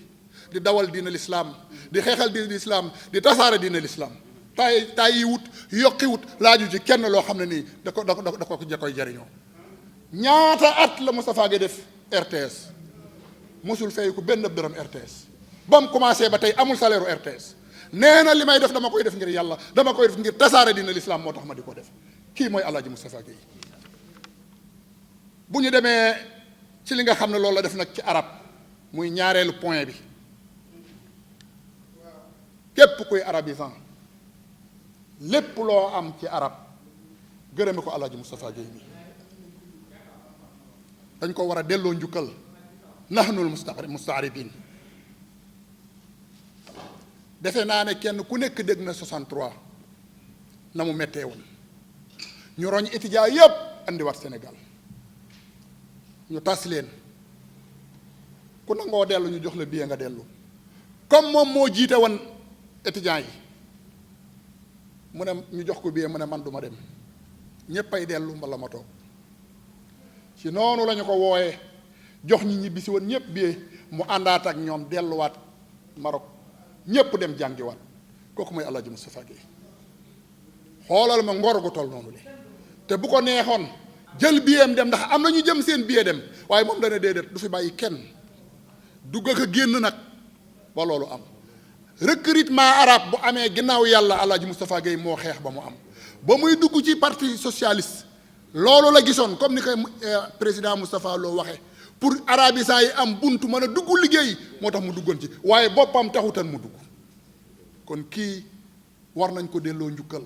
di dawal diina lislaam di xeexal diina lislaam di tasaare diina lislaam tay yi wut yokki wut laaju ci kenn loo xam ne nii da koy jariñoo ñaata at la Moustapha Gueye def RTS mosul fay ku benn dërëm RTS ba mu commencé ba tey amul salaire u RTS nee na li may def dama koy def ngir yàlla dama koy def ngir tasaare diina lislaam moo tax ma di ko def kii mooy alaaji Moustapha Gueye bu ñu demee ci li nga xam ne loolu la def nag ci arab muy ñaareelu point bi képp kuy arabisant lépp loo am ci arab gërëme ko alaaji Moustapha Gueye mi dañ ko war a delloo njukkal nahnul mustaaribin defe naa ne kenn ku nekk dégg na 63 na mu mettee woon ñu roñ étudiant yépp andiwaat Sénégal ñu tas leen ku nangoo dellu ñu jox la billet nga dellu comme moom moo jiite woon étudiants yi mu ne ñu jox ko billet mu ne man du ma dem ñépp ay dellu mbala ma toog ci noonu la ñu ko wooyee jox ñi ñibbisi woon ñépp billet mu àndaat ak ñoom delluwaat Maroc ñépp dem jàngiwaat kooku mooy alaaji Moustapha Gueye xoolal ma ngor gu toll noonu le te bu ko neexoon jël biyeem dem ndax am na ñu jëm seen biye dem waaye moom dana déedéet du fi bàyyi kenn dugg ak a génn nag ba loolu am recrutement arabe bu amee ginnaaw yàlla alaaji Moustapha Gueye moo xeex ba mu am ba muy dugg ci parti socialiste loolu la gisoon comme ni ko président Moustapha Lo waxee pour arabisants yi am buntu mën a dugg liggéey moo tax mu duggoon ci waaye boppam taxutan mu dugg kon kii war nañ ko delloo njukkal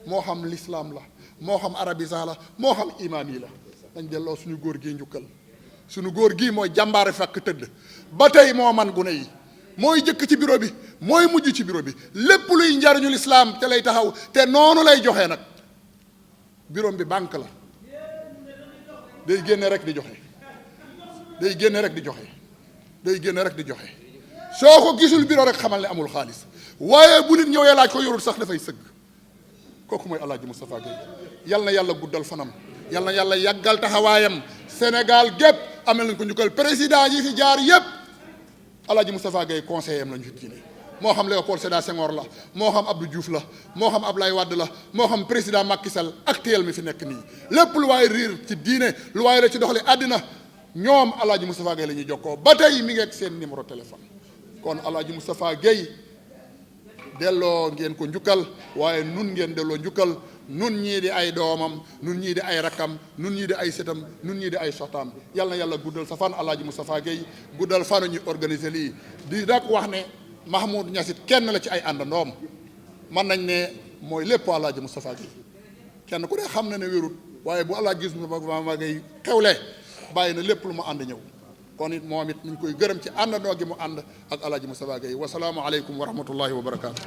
moo xam l'islam la moo xam arabisant la moo xam imaam yi la dañ delloo suñu góor gii njukkal suñu góor gii mooy jàmbaare fakk tëdd ba tey moo man gune yi mooy jëkk ci bureau bi mooy mujj ci bureau bi lépp luy njariñu lislaam te lay taxaw te noonu lay joxe nag bureau bi banque la day génne rek di joxe day génne rek di joxe day génne rek di joxe soo ko gisul bureau rek xamal ne amul xaalis waaye bu nit ñëwee laaj ko yorul sax dafay sëgg kooku mooy alaaji Moustapha Gueye yal na yàlla guddal fanam yal na yàlla yàggal taxawaayam Sénégal gépp amel nañ ko njukkal président yi fi jaar yépp alaaji Moustapha Gueye conseiller am la ñu fi diine moo xam Léopold Sédar Senghor la moo xam Abdou Diouf la moo xam Abdoulaye Wade la moo xam président Macky Sall actuel mi fi nekk nii lépp lu waaye riir ci diine lu waaye la ci doxali àddina ñoom alaaji Moustapha Gueye la ñuy jokkoo ba tey mi ngi ak seen numéro téléphone kon alaaji Moustapha Gueye delloo ngeen ko njukkal waaye nun ngeen delloo njukkal nun ñii di ay doomam nun ñii di ay rakkam nun ñii di ay sëtam nun ñii di ay soxtaam yal na yàlla guddal sa fan alaaji Moustapha Gueye guddal fanu ñu organiser lii di nag wax ne Mahmoud Niass it kenn la ci ay àndandoom mën nañ ne mooy lépp alaaji Moustapha Gueye kenn ku ne xam na ne wérut waaye bu alaaji Moustapha Gueye xewle bàyyi na lépp lu mu ànd ñëw kon it moom it ñu ngi koy gërëm ci àndandoo gi mu ànd ak alaaji Moustapha Gueye wasalaamu aleykum wa rahmatullahi wa barakaatu.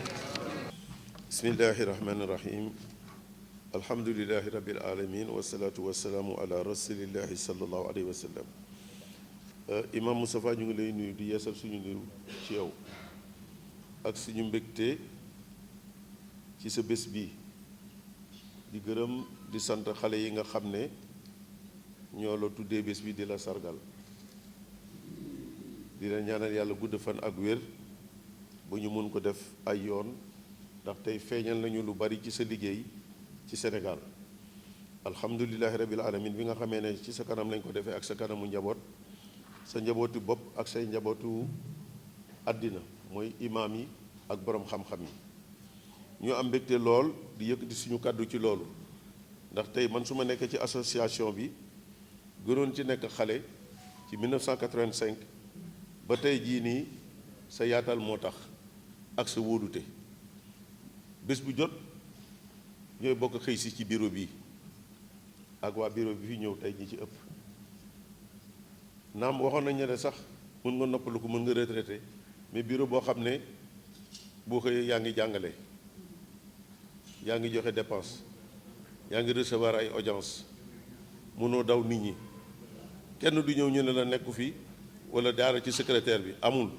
bismillahi rahmani rahim alhamdulilahi rabil alamin wasalaatu wasalaamu ala rasulillahi sallallahu alayhi wa sallam. imam Moustapha ñu ngi lay nuyu di yeesal suñu nuyu ci yow ak suñu mbégte ci sa bés bii di gërëm di sant xale yi nga xam ne ñoo la tuddee bés bi di la sargal di la ñaanal yàlla gudd fan ak wér bu ñu mun ko def ay yoon ndax tey feeñal nañu lu bari ci sa liggéey ci Sénégal alhamdulilahi rabil alamin bi nga xamee ne ci sa kanam lañ ko defee ak sa kanamu njaboot sa njabootu bopp ak say njabootu àddina mooy imaam yi ak borom xam-xam yi. ñu am mbégte lool di yëkkati suñu kàddu ci loolu ndax tey man su ma nekkee ci association bi gënoon ci nekk xale ci 1985 ba tey jii nii sa yaatal moo tax ak sa wóolute bés bu jot ñooy bokk xëy si ci bureau bi ak waa bureau bi fi ñëw tey ñi ci ëpp naam waxoon nañ ne sax mën nga noppalu ko mën nga retraité mais bureau boo xam ne boo xëyee yaa ngi jàngale yaa ngi joxe dépense yaa ngi recevoir ay audience mënoo daw nit ñi kenn du ñëw ñu ne la nekku fi wala daara ci secrétaire bi amul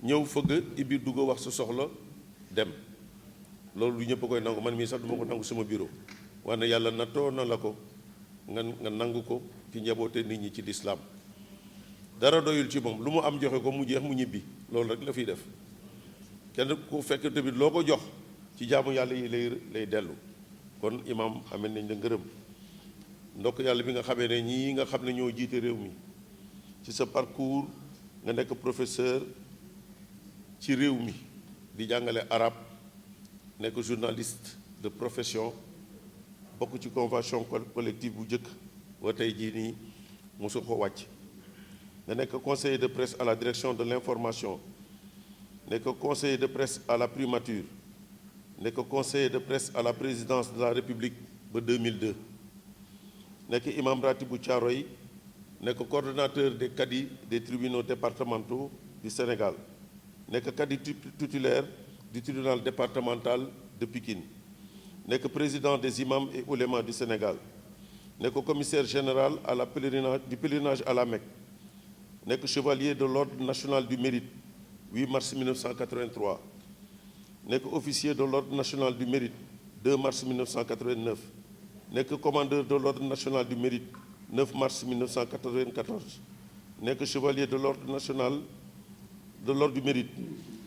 ñëw fëgg ibbi dugg wax sa soxla dem loolu du ñëpp koy nangu man mii sax duma ko nangu sama bureau wane yàlla nattoo na la ko nga nangu ko ci njaboote nit ñi ci lislaam dara doyul ci moom lu mu am joxe ko mu jeex mu ñibbi loolu rek la fiy def kenn ku fekk tamit loo ko jox ci jaamu yàlla yi lay dellu kon imam amee nañ la ngërëm ndokk yàlla bi nga xamee ne ñii nga xam ne ñoo jiite réew mi ci sa parcours nga nekk professeur ci réew mi di jàngale arab nekk journaliste de profession bokk ci convention collective bu njëkk ba tey jii nii mosu ko wàcc nga nekk conseiller de presse à la direction de l'information nekk conseiller de presse à la primature nekk conseiller de presse à la présidence de la République ba 2002 nekk imam ratib bu Thiaroye nekk coordonnateur des cadis des tribunaux départementaux du Sénégal nekk cadi titulaire du tribunal départemental de Pikine nekk président des imams et oulémas du Sénégal nekk commissaire général à la du pèlerinage à la Mecque nekk chevalier de l'ordre national du mérite 8 mars 1983 nekk officier de l'ordre national du mérite 2 mars 1989 nekk commandeur de l'ordre national du mérite 9 mars 1994 nekk chevalier de l'ordre national de l'ordre du mérite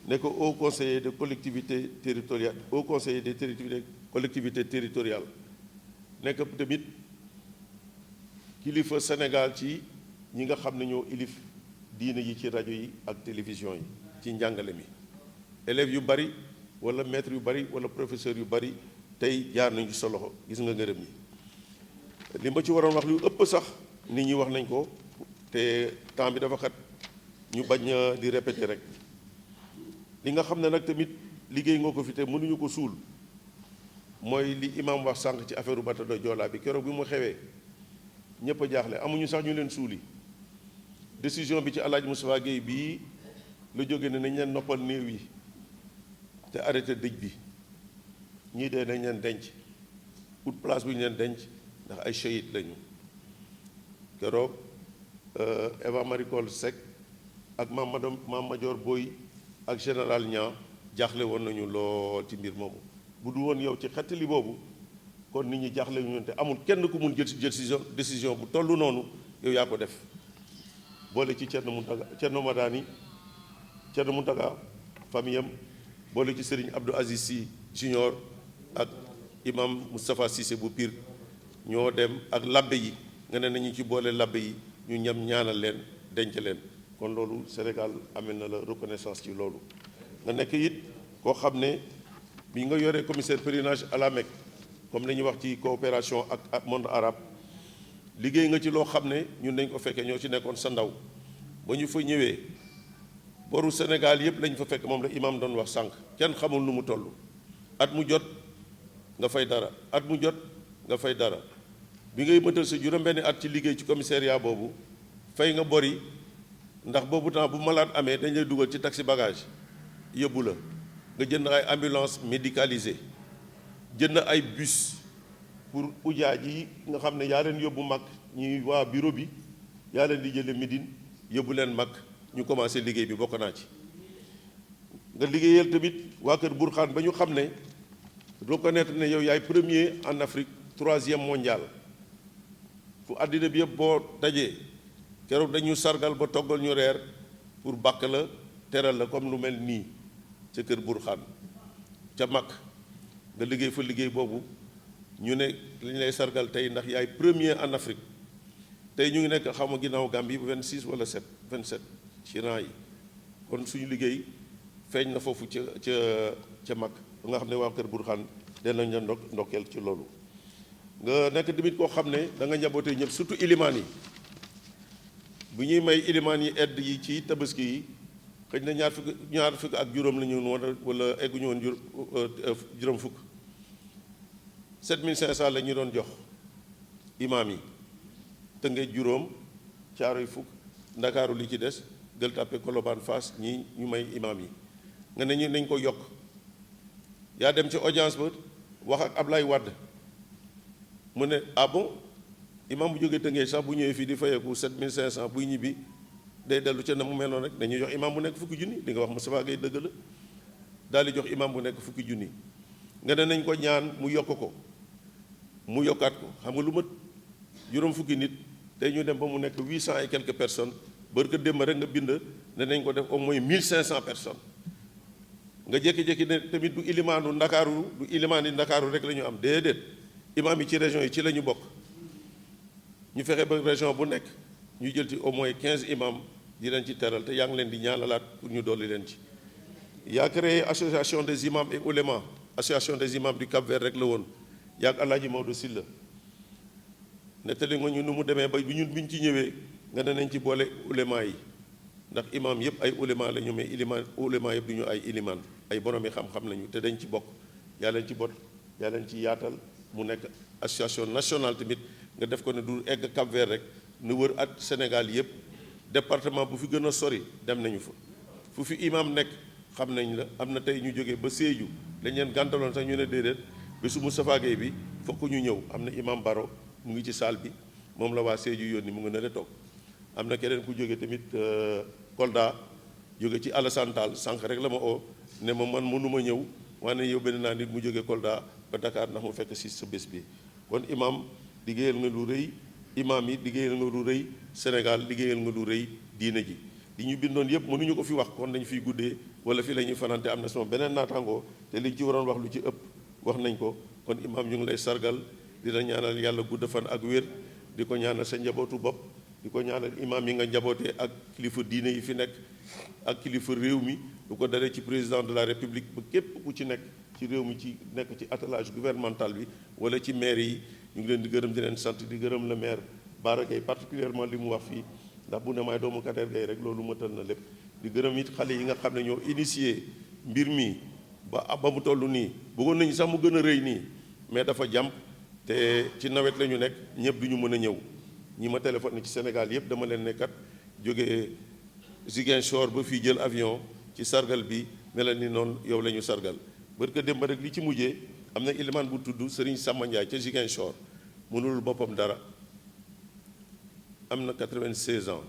nekk haut conseiller de collectivité territoriale haut conseiller des collectivités territoriales nekk tamit kilifa Sénégal ci ñi nga xam ne ñoo ilif diine yi ci rajo yi ak télévision yi ci njàngale mi élèves yu bari wala maître yu bari wala professeur yu bari tey jaar nañu sa loxo gis nga ngërëm yi li ma ci waroon wax lu ëpp sax nit ñi wax nañ ko te temps bi dafa xat ñu bañ di répéter rek li nga xam ne nag tamit liggéey nga ko fi te mënuñu ko suul mooy li imam wax sànq ci affaire bateau Joola bi keroog bi mu xewee ñëpp a jaaxle amuñu sax ñu leen suuli décision bi ci Alaaji Moustapha Guèye bii la jóge ne nañ leen noppal néew yi te arrêté dëj bi ñii dee nañ leen denc ut place bu ñu leen denc ndax ay chahid lañu keroog Eva Marie Coll Seck ak Mame Madior Boye ak général Niang jaaxle woon nañu lool ci mbir moomu bu du woon yow ci xettali boobu kon nit ñi jaaxle ñu te amul kenn ku mun jël décision bu toll noonu yow yaa ko def boole ci Thierno Madani Thierno Mountaga famille am boole ci Serigne Abdou Aziz Sy Junior ak imam Moustapha Cissé bu Pire ñoo dem ak labbe yi nga ne nañu ci boole labbe yi ñu ñam ñaanal leen denc leen kon loolu Sénégal amee na la reconnaissance ci loolu nga nekk it koo xam ne bi nga yoree commissaire pèlerinage à la Mecque comme la ñuy wax ci coopération ak monde arabe liggéey nga ci loo xam ne ñun dañ ko fekkee ñoo ci nekkoon sa ndaw ba ñu fa ñëwee boru Sénégal yëpp lañ fa fekk moom la imam doon wax sànq kenn xamul nu mu toll at mu jot nga fay dara at mu jot nga fay dara bi ngay mëtal sa juróom-benni at ci liggéey ci commissariat boobu fay nga bori ndax boobu temps bu malade amee dañ lay dugal ci taxi bagage yóbbu la nga jënd ay ambulance médicalisée jënd ay bus pour ujaaj yi nga xam ne yaa leen yóbbu mag ñi waa bureau bi yaa leen di jële Médine yóbbu leen mag ñu commencé liggéey bi bokk naa ci nga liggéeyal tamit waa kër Bourkhane ba ñu xam ne reconnaître ne yow yaay premier en Afrique 3e mondial fu àddina bi yëpp boo dajee keroog dañu sargal ba toggal ñu reer pour bàkk la teral la comme lu mel nii ca kër Bourkhane ca mag nga liggéey fa liggéey boobu ñu ne lañ lay sargal tey ndax yaay premier en Afrique tey ñu ngi nekk xaw ma ginnaaw Gambie 26 wala 27 ci rang yi kon suñu liggéey feeñ na foofu ca mag ba nga xam ne waa Kër Burxaan danañ la ndokkeel ci loolu. nga nekk tamit koo xam ne da nga njabootee ñëpp surtout ilimaan yi bu ñuy may ilimaan yi aide yi ci tabaski yi xëy na ñaar fukk ak juróom la ñu woon wala egguñu woon juróom fukk 7500 la ñu doon jox imaam yi Tëngéej juróom Caaroy fukk Ndakaaru li ci des Gueule Tapée Colobane Fass ñi ñu may imaam yi nga ne ñu nañ ko yokk yaa dem ci audience ba wax ak Ablaye Wade mu ne ah bon imaam bu jógee Tëngéej sax bu ñëwee fii di fayeeku 7500 buy ñibbi day dellu ca na mu meloon rek dañuy jox imaam bu nekk fukki junni li nga wax Moustapha Gueye dëgg la daal di jox imaam bu nekk fukki junni nga ne nañ ko ñaan mu yokk ko mu yokkaat ko xam nga lu mat juróom fukki nit tey ñu dem ba mu nekk 800 et quelques personnes bërka démb rek nga bind ne nañ ko def au moins 1500 personnes nga jékki-jékki ne tamit du ilimaanu Ndakaaru du ilimaan yi Ndakaaru rek la ñu am déedéet imaam yi ci région yi ci la ñu bokk ñu fexe ba région bu nekk ñu jël ci au moins 15 imams di leen ci teral te yaa ngi leen di ñaanalaat pour ñu dolli leen ci. yaa créé association des imams et oulémas association des imams du Cap-Vert rek la woon yaa ak Alaaji Maodo Sylla nettali nga ñu nu mu demee ba bi ñu ci ñëwee nga ne nañ ci boole ouléma yi ndax imam yëpp ay ouléma la ñu mais ouléma yëpp du ñu ay iliman ay borom yi xam-xam lañu te dañ ci bokk yaa leen ci bot yaa leen ci yaatal mu nekk association nationale tamit nga def ko ne du egg Cap-Vert rek nu wër at Sénégal yëpp département bu fi gën a sori dem nañu fa fu fi imam nekk xam nañ la am na tey ñu jógee ba Sédhiou dañ leen gàntaloon sax ñu ne déedéet bésu Moustapha Gueye bi fokk ñu ñëw am na imam Baro mu ngi ci salle bi moom la waa Sédhiou yónni mu ngi ne la toog am na keneen ku jóge tamit Kolda jóge ci Alassane Tall sànq rek la ma oo ne ma man mënuma ñëw waaye yow benn naa nit mu jóge Kolda ba Dakar ndax mu fekk si sa bés bi kon imam liggéeyal nga lu rëy imam yi liggéeyal nga lu rëy Sénégal liggéeyal nga lu rëy diine ji li ñu bindoon yëpp mënuñu ko fi wax kon dañu fiy guddee wala fii la ñuy fanante am na sama beneen naataangoo te liñ ci waroon wax lu ci ëpp wax nañ ko kon imam ñu ngi lay sargal di la ñaanal yàlla gudd fan ak wér di ko ñaanal sa njabootu bopp di ko ñaanal imam yi nga njabootee ak kilifa diine yi fi nekk ak kilifa réew mi du ko daree ci président de la république ba képp ku ci nekk ci réew mi ci nekk ci attelage gouvernemental bi wala ci maire yi ñu ngi leen di gërëm di leen sant di gërëm le maire Bara Gaye particulièrement li mu wax fii ndax bu ne maay doomu Kader Gaye rek loolu mëtal na lépp di gërëm it xale yi nga xam ne ñoo initié mbir mi ba mu toll nii bëggoon nañu sax mu gën a rëy nii mais dafa jàmp te ci nawet la ñu nekk ñëpp du ñu mën a ñëw ñi ma téléphoné ci Sénégal yëpp dama leen nekkat jógee Ziguinchor ba fii jël avion ci sargal bi mel ni noonu yow la ñu sargal barka démb rek li ci mujjee am na ilimaan bu tudd Serigne Samba Ndiaye ca Ziguinchor mënul boppam dara am na 96 ans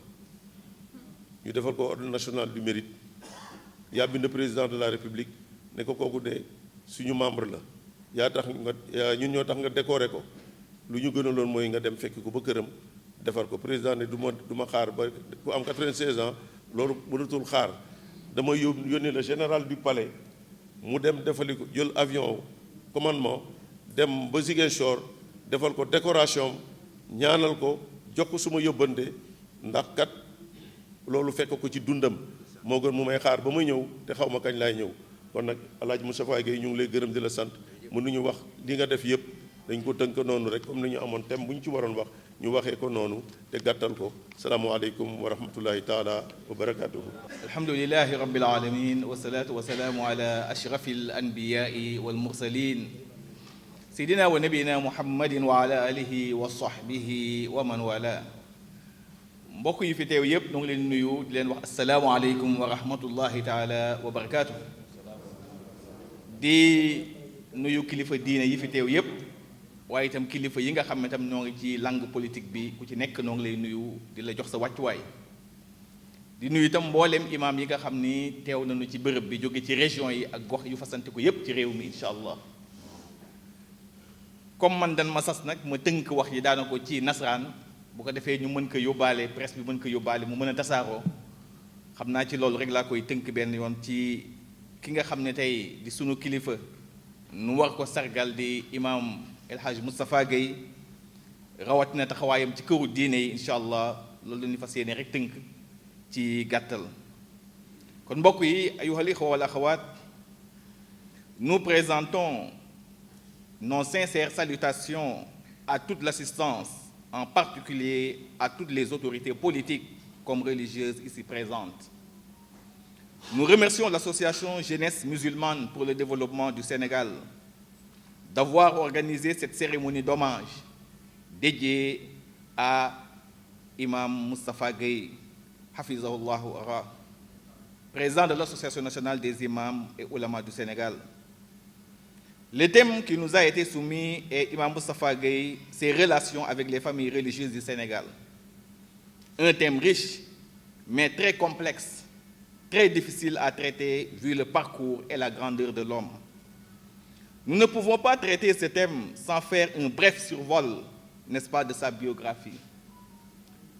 ñu defal ko ordre national du mérite yaa bind président de la république ne ko kooku de suñu membre la yaa tax nga ñun ñoo tax nga décoré ko lu ñu gënaloon mooy nga dem fekk ko ba këram defar ko président ne du ma xaar ba ku am 96 ans loolu mënatul xaar dama yónni le général du palais mu dem defali ko jël avion commandement dem ba Ziguinchor defal ko décoration ñaanal ko jox ko suma yóbbante ndax kat loolu fekk ko ci dundam moo gën mu may xaar ba ma ñëw te xaw ma kañ laay ñëw kon nag El Hadj Moustapha Gueye ñu ngi lay gërëm di la sant mënuñu wax li nga def yëpp dañ ko tënk noonu rek comme ni ñu amoon thème bu ñu ci waroon wax ñu waxee ko noonu te gàttal ko salaamualeykum wa rahmatullahi taala wa barakatuhu. alhamdulilahi rabbil alamin wasalaatu wasalaamu ala ashrafi al anbiyai wal mursalin sayidina wa nabiyina muhammadin wa ala alihi wa sahbihi wa man wala. mbokk yi fi teew yëpp ñu ngi leen nuyu di leen wax asalaamualeykum wa rahmatullahi taala wa barakaatu. di nuyu kilifa diine yi fi teew yëpp waaye itam kilifa yi nga xam ne tam ñoo ngi ci langue politique bi ku ci nekk noo ngi lay nuyu di la jox sa wàccuwaay. di nuyu itam mbooleem imaam yi nga xam ni teew nañu ci bërëb bi jóge ci région yi ak gox yu fasante ko yëpp ci réew mi incha allah. comme man dan ma sas nag ma tënk wax yi daana ko ci nasaraan bu ko defee ñu mën ko yóbbaale presse bi mën ko yóbbaale mu mën a tasaaroo xam naa ci loolu rek laa koy tënk benn yoon ci ki nga xam ne tey di sunu kilifa nu war ko sargal di imam El Hadj Moustapha Gueye rawatina taxawaayam ci këru diine yi incha allah loolu la ñu fas yéene rek tënk ci gàttal. kon mbokk yi ayyuhal ixwa wal axawaat, nous présentons nos sincères salutations à toute l'assistance, en particulier à toutes les autorités politiques comme religieuses ici présentes. Nous remercions l'association Jeunesse musulmane pour le développement du Sénégal d'avoir organisé cette cérémonie d'hommage dédiée à Imam Moustapha Gueye, hafizahullahu ara, président de l'Association nationale des imams et oulémas du Sénégal. Le thème qui nous a été soumis est Imam Moustapha Gueye, ses relations avec les familles religieuses du Sénégal. Un thème riche, mais très complexe, très difficile à traiter vu le parcours et la grandeur de l'homme. Nous ne pouvons pas traiter ce thème sans faire un bref survol, n'est-ce pas, de sa biographie.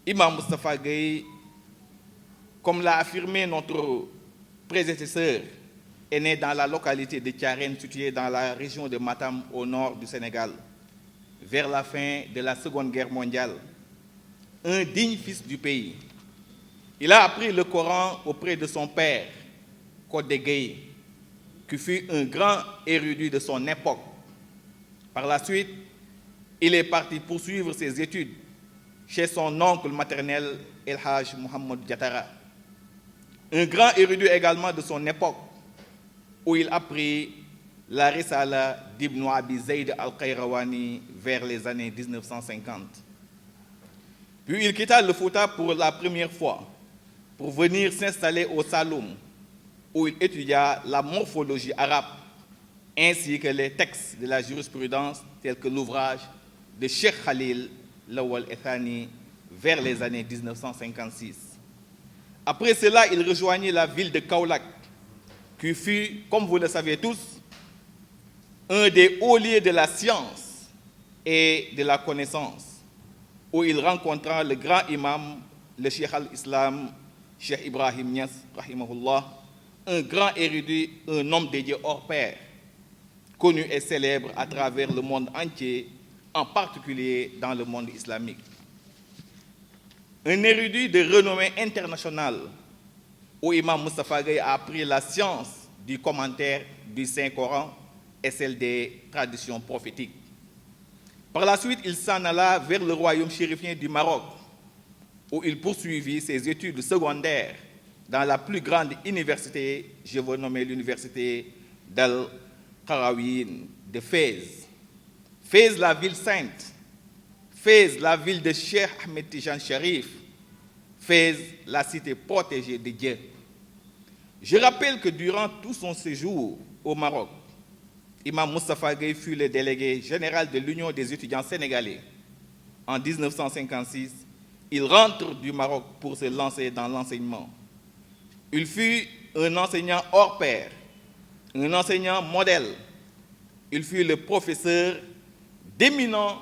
Imam Moustapha Gueye, comme l'a affirmé notre prédécesseur, est né dans la localité de Thiarène, située dans la région de Matam, au nord du Sénégal, vers la fin de la Seconde Guerre mondiale. Un digne fils du pays. Il a appris le Coran auprès de son père, Codé Gueye, qui fut un grand érudit de son époque. Par la suite, il est parti poursuivre ses études chez son oncle maternel, El Haj Mohamed Diatara. Un grand érudit également de son époque, où il apprit la Risala d'Ibn Abi Zayd al-Qayrawani vers les années 1950. Puis il quitta le Fouta pour la première fois, pour venir s'installer au Saloum, où il étudia la morphologie arabe, ainsi que les textes de la jurisprudence, tels que l'ouvrage de Cheikh Khalil Lawal Ethani, vers les années 1956. Après cela, il rejoignit la ville de Kaolack, qui fut, comme vous le savez tous, un des hauts lieux de la science et de la connaissance, où il rencontra le grand imam, le Cheikh al-Islam, Cheikh Ibrahim Niass, rahimahullah, un grand érudit, un homme dédié hors pair, connu et célèbre à travers le monde entier, en particulier dans le monde islamique. Un érudit de renommée internationale, où Imam Moustapha Gueye a appris la science du commentaire du Saint-Coran et celle des traditions prophétiques. Par la suite, il s'en alla vers le royaume chérifien du Maroc, où il poursuivit ses études secondaires dans la plus grande université, je veux nommer l'université d'Al-Qarawiyyin de Fès. Fès, la ville sainte. Fès, la ville de Cheikh Ahmed Tijan Sharif. Fès, la cité protégée de Dieu. Je rappelle que durant tout son séjour au Maroc, Imam Moustapha Gueye fut le délégué général de l'Union des étudiants sénégalais. En 1956, il rentre du Maroc pour se lancer dans l'enseignement. Il fut un enseignant hors pair, un enseignant modèle. Il fut le professeur d'éminentes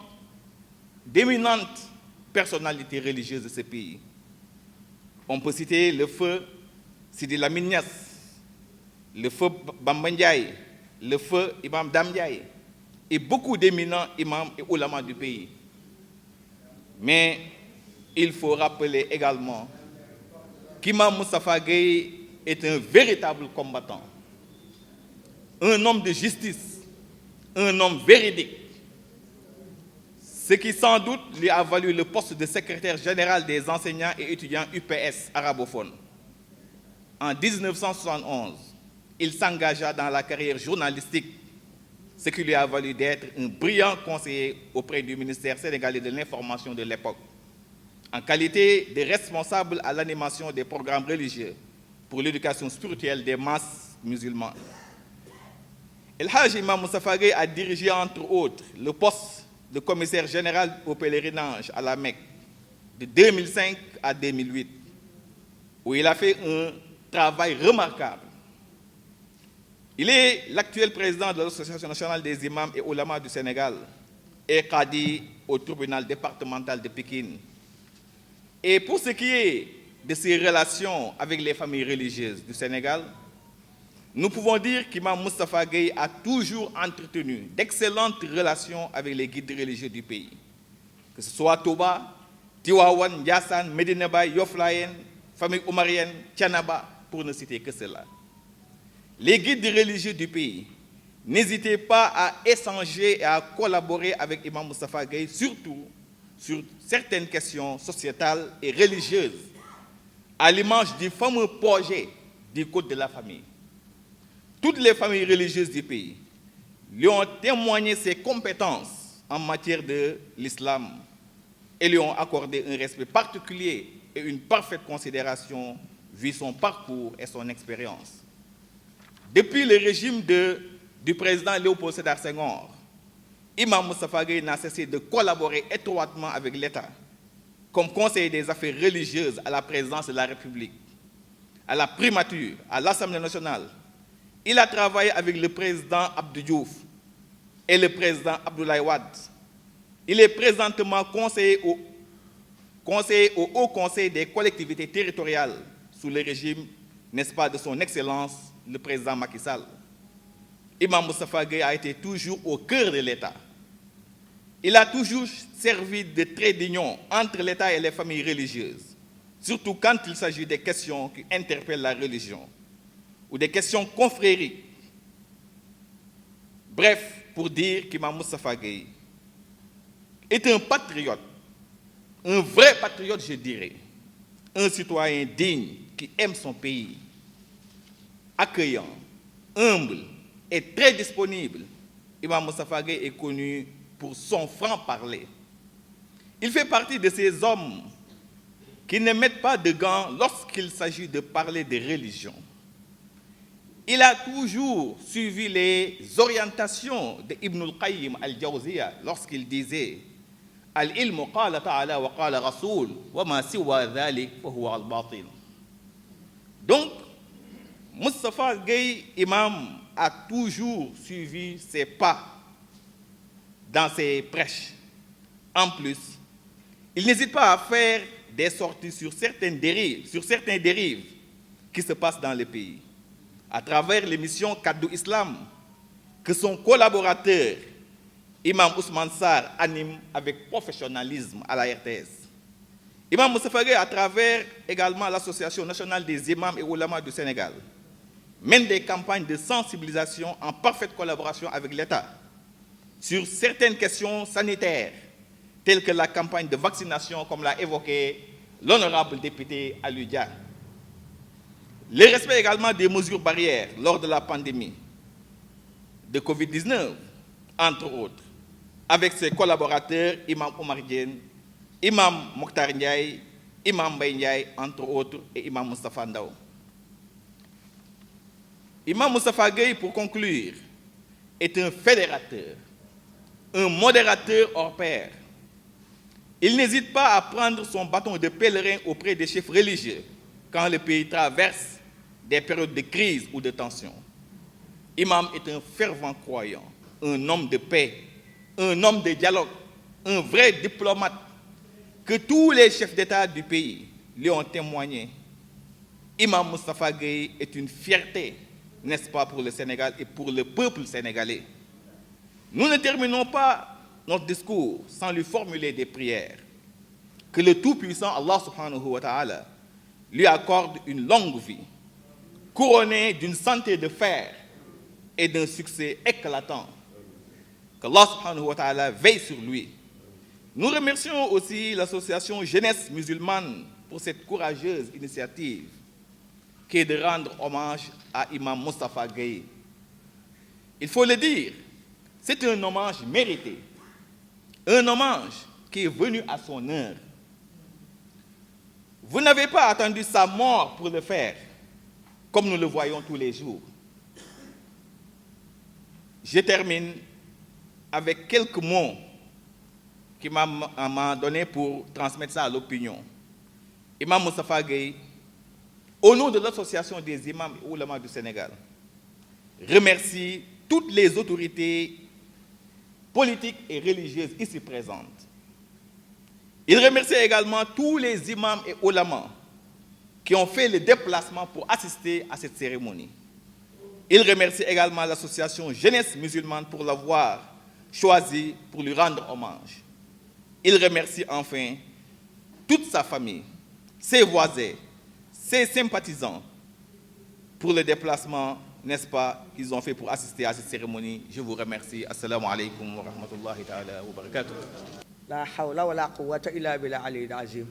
personnalités religieuses de ce pays. On peut citer le feu Sidi Lamine Niass, le feu Bamba Ndiaye, le feu Imam Dam Ndiaye et beaucoup d'éminents imams et oulémas du pays. Mais il faut rappeler également qu'Imam Moustapha Gueye est un véritable combattant, un homme de justice, un homme véridique, ce qui sans doute lui a valu le poste de secrétaire général des enseignants et étudiants UPS arabophones. En 1971, il s'engagea dans la carrière journalistique, ce qui lui a valu d'être un brillant conseiller auprès du ministère sénégalais de l'information de l'époque, en qualité de responsable à l'animation des programmes religieux pour l'éducation spirituelle des masses musulmanes. El Haj Imam Moustapha Gueye a dirigé entre autres le poste de commissaire général au pèlerinage à la Mecque de 2005 à 2008, où il a fait un travail remarquable. Il est l'actuel président de l'Association nationale des imams et oulémas du Sénégal et qadi au tribunal départemental de Pékin. Et pour ce qui est de ses relations avec les familles religieuses du Sénégal, nous pouvons dire qu'Imam Moustapha Gueye a toujours entretenu d'excellentes relations avec les guides religieux du pays, que ce soit Touba, Tiwawan, Ndiassane, Medina Baye, Yoff Layène, famille omarienne, Thiénaba, pour ne citer que cela. Les guides religieux du pays, n'hésitez pas à échanger et à collaborer avec Imam Moustapha Gueye, surtout sur certaines questions sociétales et religieuses, à l'image du fameux projet du Code de la famille. Toutes les familles religieuses du pays lui ont témoigné ses compétences en matière de l'islam et lui ont accordé un respect particulier et une parfaite considération vu son parcours et son expérience. Depuis le régime du président Léopold Sédar Senghor, Imam Moustapha Gueye n'a cessé de collaborer étroitement avec l'État, comme conseiller des affaires religieuses à la présidence de la République, à la primature, à l'Assemblée nationale. Il a travaillé avec le président Abdou Diouf et le président Abdoulaye Wade. Il est présentement conseiller au Haut Conseil des collectivités territoriales sous le régime, n'est-ce pas, de son Excellence, le président Macky Sall. Imam Moustapha Gueye a été toujours au cœur de l'État. Il a toujours servi de trait d'union entre l'État et les familles religieuses, surtout quand il s'agit des questions qui interpellent la religion ou des questions confrériques. Bref, pour dire qu'Imam Moustapha Gueye est un patriote, un vrai patriote, je dirais, un citoyen digne qui aime son pays, accueillant, humble et très disponible. Imam Moustapha Gueye est connu pour son franc-parler. Il fait partie de ces hommes qui ne mettent pas de gants lorsqu'il s'agit de parler de religion. Il a toujours suivi les orientations d'Ibn al-Qayyim al-Jawziyya lorsqu'il disait « Al-ilmu qala ta'ala wa qala rasoul wa ma siwa dhalik fa huwa al-batil ». Donc, Moustapha Gueye, imam, a toujours suivi ses pas dans ses prêches. En plus, il n'hésite pas à faire des sorties sur certaines dérives qui se passent dans le pays, à travers l'émission Kaddu Islam, que son collaborateur, Imam Ousmane Sarr, anime avec professionnalisme à la RTS. Imam Moustapha Gueye, à travers également l'Association nationale des imams et oulémas du Sénégal, mène des campagnes de sensibilisation en parfaite collaboration avec l'État sur certaines questions sanitaires, telles que la campagne de vaccination, comme l'a évoqué l'honorable député Aliou Dia. Le respect également des mesures barrières lors de la pandémie de Covid-19, entre autres, avec ses collaborateurs, Imam Omar Diène, Imam Mokhtar Ndiaye, Imam Mbaye Ndiaye, entre autres, et Imam Moustapha Ndaw. Imam Moustapha Gueye, pour conclure, est un fédérateur, un modérateur hors pair. Il n'hésite pas à prendre son bâton de pèlerin auprès des chefs religieux quand le pays traverse des périodes de crise ou de tension. Imam est un fervent croyant, un homme de paix, un homme de dialogue, un vrai diplomate que tous les chefs d'État du pays lui ont témoigné. Imam Moustapha Gueye est une fierté, n'est-ce pas, pour le Sénégal et pour le peuple sénégalais. Nous ne terminons pas notre discours sans lui formuler des prières. Que le Tout-Puissant Allah subhanahu wa ta'ala lui accorde une longue vie, couronnée d'une santé de fer et d'un succès éclatant. Qu'Allah subhanahu wa ta'ala veille sur lui. Nous remercions aussi l'association Jeunesse musulmane pour cette courageuse initiative qui est de rendre hommage à Imam Moustapha Gueye. Il faut le dire, c'est un hommage mérité, un hommage qui est venu à son heure. Vous n'avez pas attendu sa mort pour le faire, comme nous le voyons tous les jours. Je termine avec quelques mots qui m'a donné pour transmettre ça à l'opinion. Imam Moustapha Gueye, au nom de l'Association des imams et oulémas du Sénégal, remercie toutes les autorités politiques et religieuses ici présentes. Il remercie également tous les imams et oulémas qui ont fait le déplacement pour assister à cette cérémonie. Il remercie également l'association Jeunesse musulmane pour l'avoir choisi pour lui rendre hommage. Il remercie enfin toute sa famille, ses voisins, ses sympathisants pour le déplacement, n'est-ce pas, qu'ils ont fait pour assister à cette cérémonie. Je vous remercie. Assalamu alaikum wa rahmatullahi ta'ala wa barakatuh. La hawla wa la quwwata illa billah aliyil azim.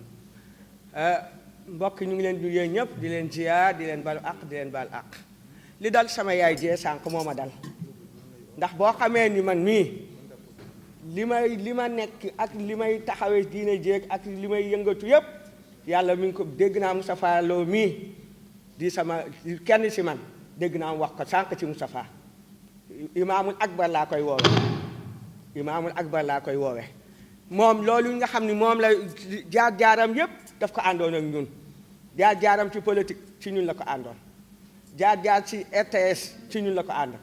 Mbokk ñu ngi leen di yéen ñëpp di leen ziar di leen balu àq di leen baal àq li dal sama yaay jee sànq moo ma dal ndax boo xamee ni man mii li ma nekk ak li may taxawee diine jéeg ak li may yëngatu yëpp yàlla mi ngi ko dégg naa Moustapha Lo mii di sama kenn si man dégg naa mu wax ko sànq ci Moustapha imaamul akbar laa koy woowe imaamul akbar laa koy woowe moom loolu nga xam ni moom la jaar-jaaram yëpp daf ko àndoon ak ñun jaar-jaaram ci politique ci ñun la ko àndoon jaar-jaar ci RTS ci ñun la ko àndoon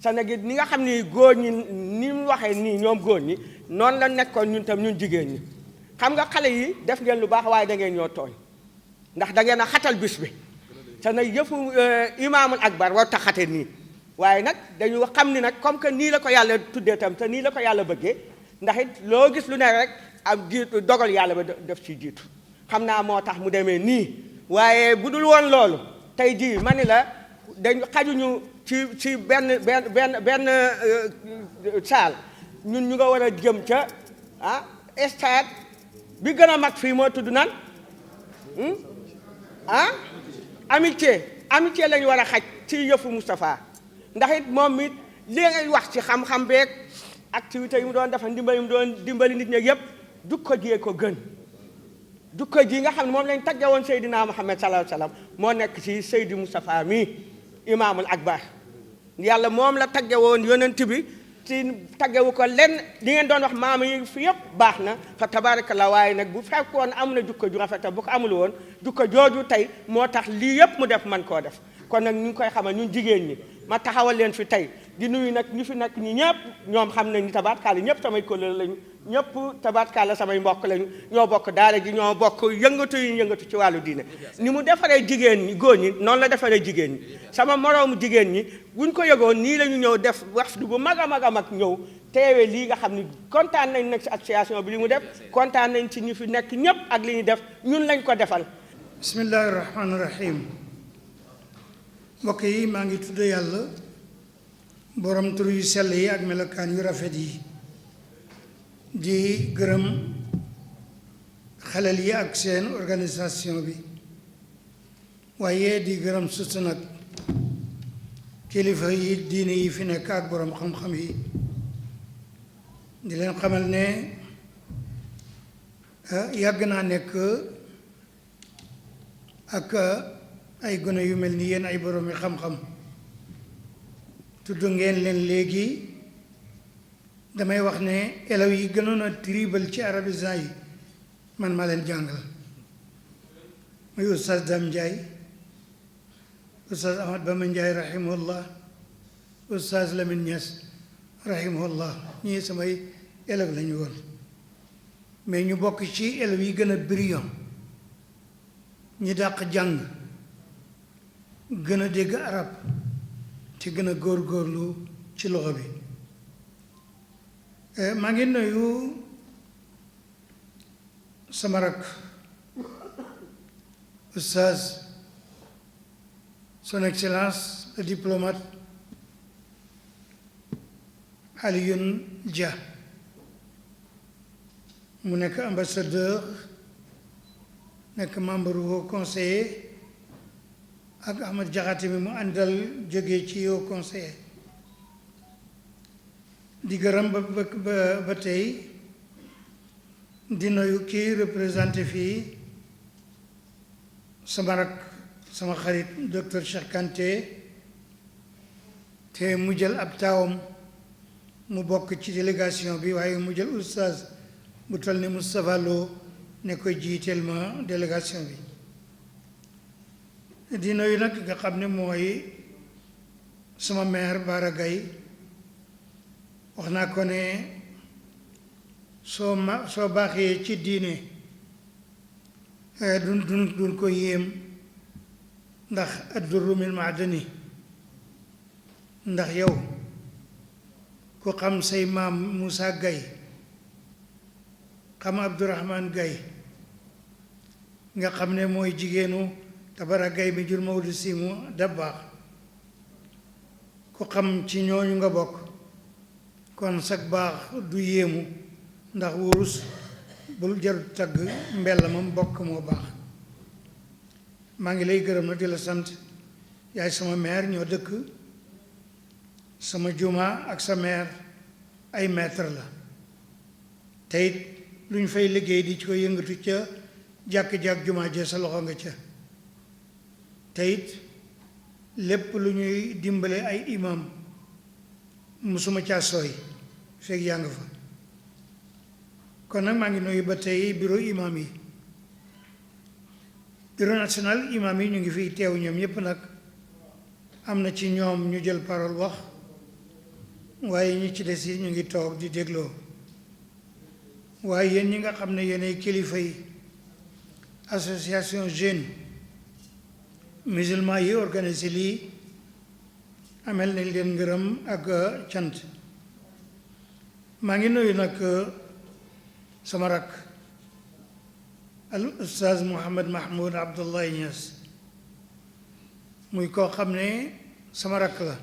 sa nag it ni nga xam ni góor ñi ni mu waxee nii ñoom góor ñi noonu la nekkoon ñun tam ñun jigéen ñi xam nga xale yi def ngeen lu baax waaye da ngeen ñoo tooñ ndax da ngeen a xatal bis bi sa nag yëfu imaamul akbar war ta xate nii waaye nag dañu xam ni nag comme que nii la ko yàlla tuddee tam te nii la ko yàlla bëggee ndax it loo gis lu ne rek am jiitu dogal yàlla ba def ci jiitu xam naa moo tax mu demee nii waaye bu dul woon loolu tey jii ma ni la dañu xajuñu ci benn saal ñun ñu nga war a jëm ca stade bi gën a mag fii moo tudd nan amitié lañu war a xaj ci yëfu Moustapha ndax it moom it li ngay wax ci xam-xam beeg activité yi mu doon dafa ndimbali mu doon dimbali nit ñi yëpp jukko jiyee ko gën jukko ji nga xam ne moom lañ tagge woon Seydina Muhammad sallallahu alayhi wa sallam moo nekk ci Seydi Moustapha mi imaamul akbar yàlla moom la tagge woon yonent bi ci taggewu ko lenn li ngeen doon wax maama yi fi yëpp baax na fa tabarakallah waaye nag bu fekkoon am na jukko ju rafet bu ko amul woon jukko jooju tey moo tax lii yëpp mu def man koo def kon nag ñu ngi koy xamal ñun jigéen ñi ma taxawal leen fi tey di nuyu nag ñu fi nekk ñi ñëpp ñoom xam nañ ni tabaatkaale ñëpp samay kóllëre lañu ñëpp tabaatkaale samay mbokk lañu ñoo bokk daara ji ñoo bokk yëngatu yi yëngatu ci wàllu diine ni mu defaree jigéen ñi góor ñi noonu la defaree jigéen ñi sama moroomu jigéen ñi buñ ko yëgoon nii la ñu ñëw def wafdu bu mag a mag a mag ñëw teewee lii nga xam ni kontaan nañ nag si association bi li mu def kontaan nañ ci ñu fi nekk ñëpp ak li ñu def ñun lañ ko defal. bismillahi rahmaani rahim mbokk yi maa ngi tudd yàlla borom tur yu sell yi ak melokaan yu rafet yi di gërëm xalal yi ak seen organisation bi waaye di gërëm surtout nag kilifa yi diine yi fi nekk ak borom xam-xam yi di leen xamal ne yàgg naa nekk ak ay gone yu mel ni yéen ay borom yi xam-xam tudd ngeen leen léegi damay wax ne élèves yi gënoon a tribal ci arabisant yi man maa leen jàngal muy oustaz Dame Ndiaye oustaz Ahmad Bamba Ndiaye rahimahullah oustaz Lamine Niass rahimahullah ñii samay élèves lañu woon mais ñu bokk ci élèves yi gën a brillant ñi dàq jàng gën a dégg arab ci gën a góorgóorlu ci loxo bi maa ngi nuyu sama rakk oustaz son excellence le diplomate Alioune Dia mu nekk ambassadeur nekk membre haut conseiller ak Ahmad Jaxate mi mu àndal jóge ci haut conseiller di gërëm ba tey di nuyu kii représenté fii sama rak sama xarit docteur Cheikh Kanté te mu jël ab taawam mu bokk ci délégation bi waaye mu jël oustaz bu toll ni Moustapha Lo ne koy jiiteel ma délégation bi di nuyu nag nga xam ne mooy sama maire Bara Gaye wax naa ko ne soo baaxee ci diine dun ko yéem ndax addurru min maadani ndax yow ku xam say maam Moussa Gaye xam Abdourahman Gaye nga xam ne mooy jigéenu Tabara Gaye mi jur Maodo Simu Dabbaax ku xam ci ñooñu nga bokk kon sag baax du yéemu ndax wurus bul jarut tagg mbell mam bokk moo baax maa ngi lay gërëm na di la sant yaay sama maire ñoo dëkk sama juma ak sa maire ay maître la te it lu ñu fay liggéey di ci ko yëngatu ca jàkk-jàkk juma ja sa loxo nga ca te it lépp lu ñuy dimbale ay imam musuma caa sooy fekk yaa nga fa kon nag maa ngi nuyu ba tey bureau imam yi bureau national imam yi ñu ngi fiy teew ñoom ñépp nag am na ci ñoom ñu jël parole wax waaye ñi ci des yi ñu ngi toog di dégloo waaye yéen ñi nga xam ne yéenay kilifa yi association jeune musulman yi organisé lii amel nañ leen ngërëm ak cant maa ngi nuyu nag sama rakk al ustaaz Mouhamed Mahmoud Abdullahi Niass muy koo xam ne sama rakk la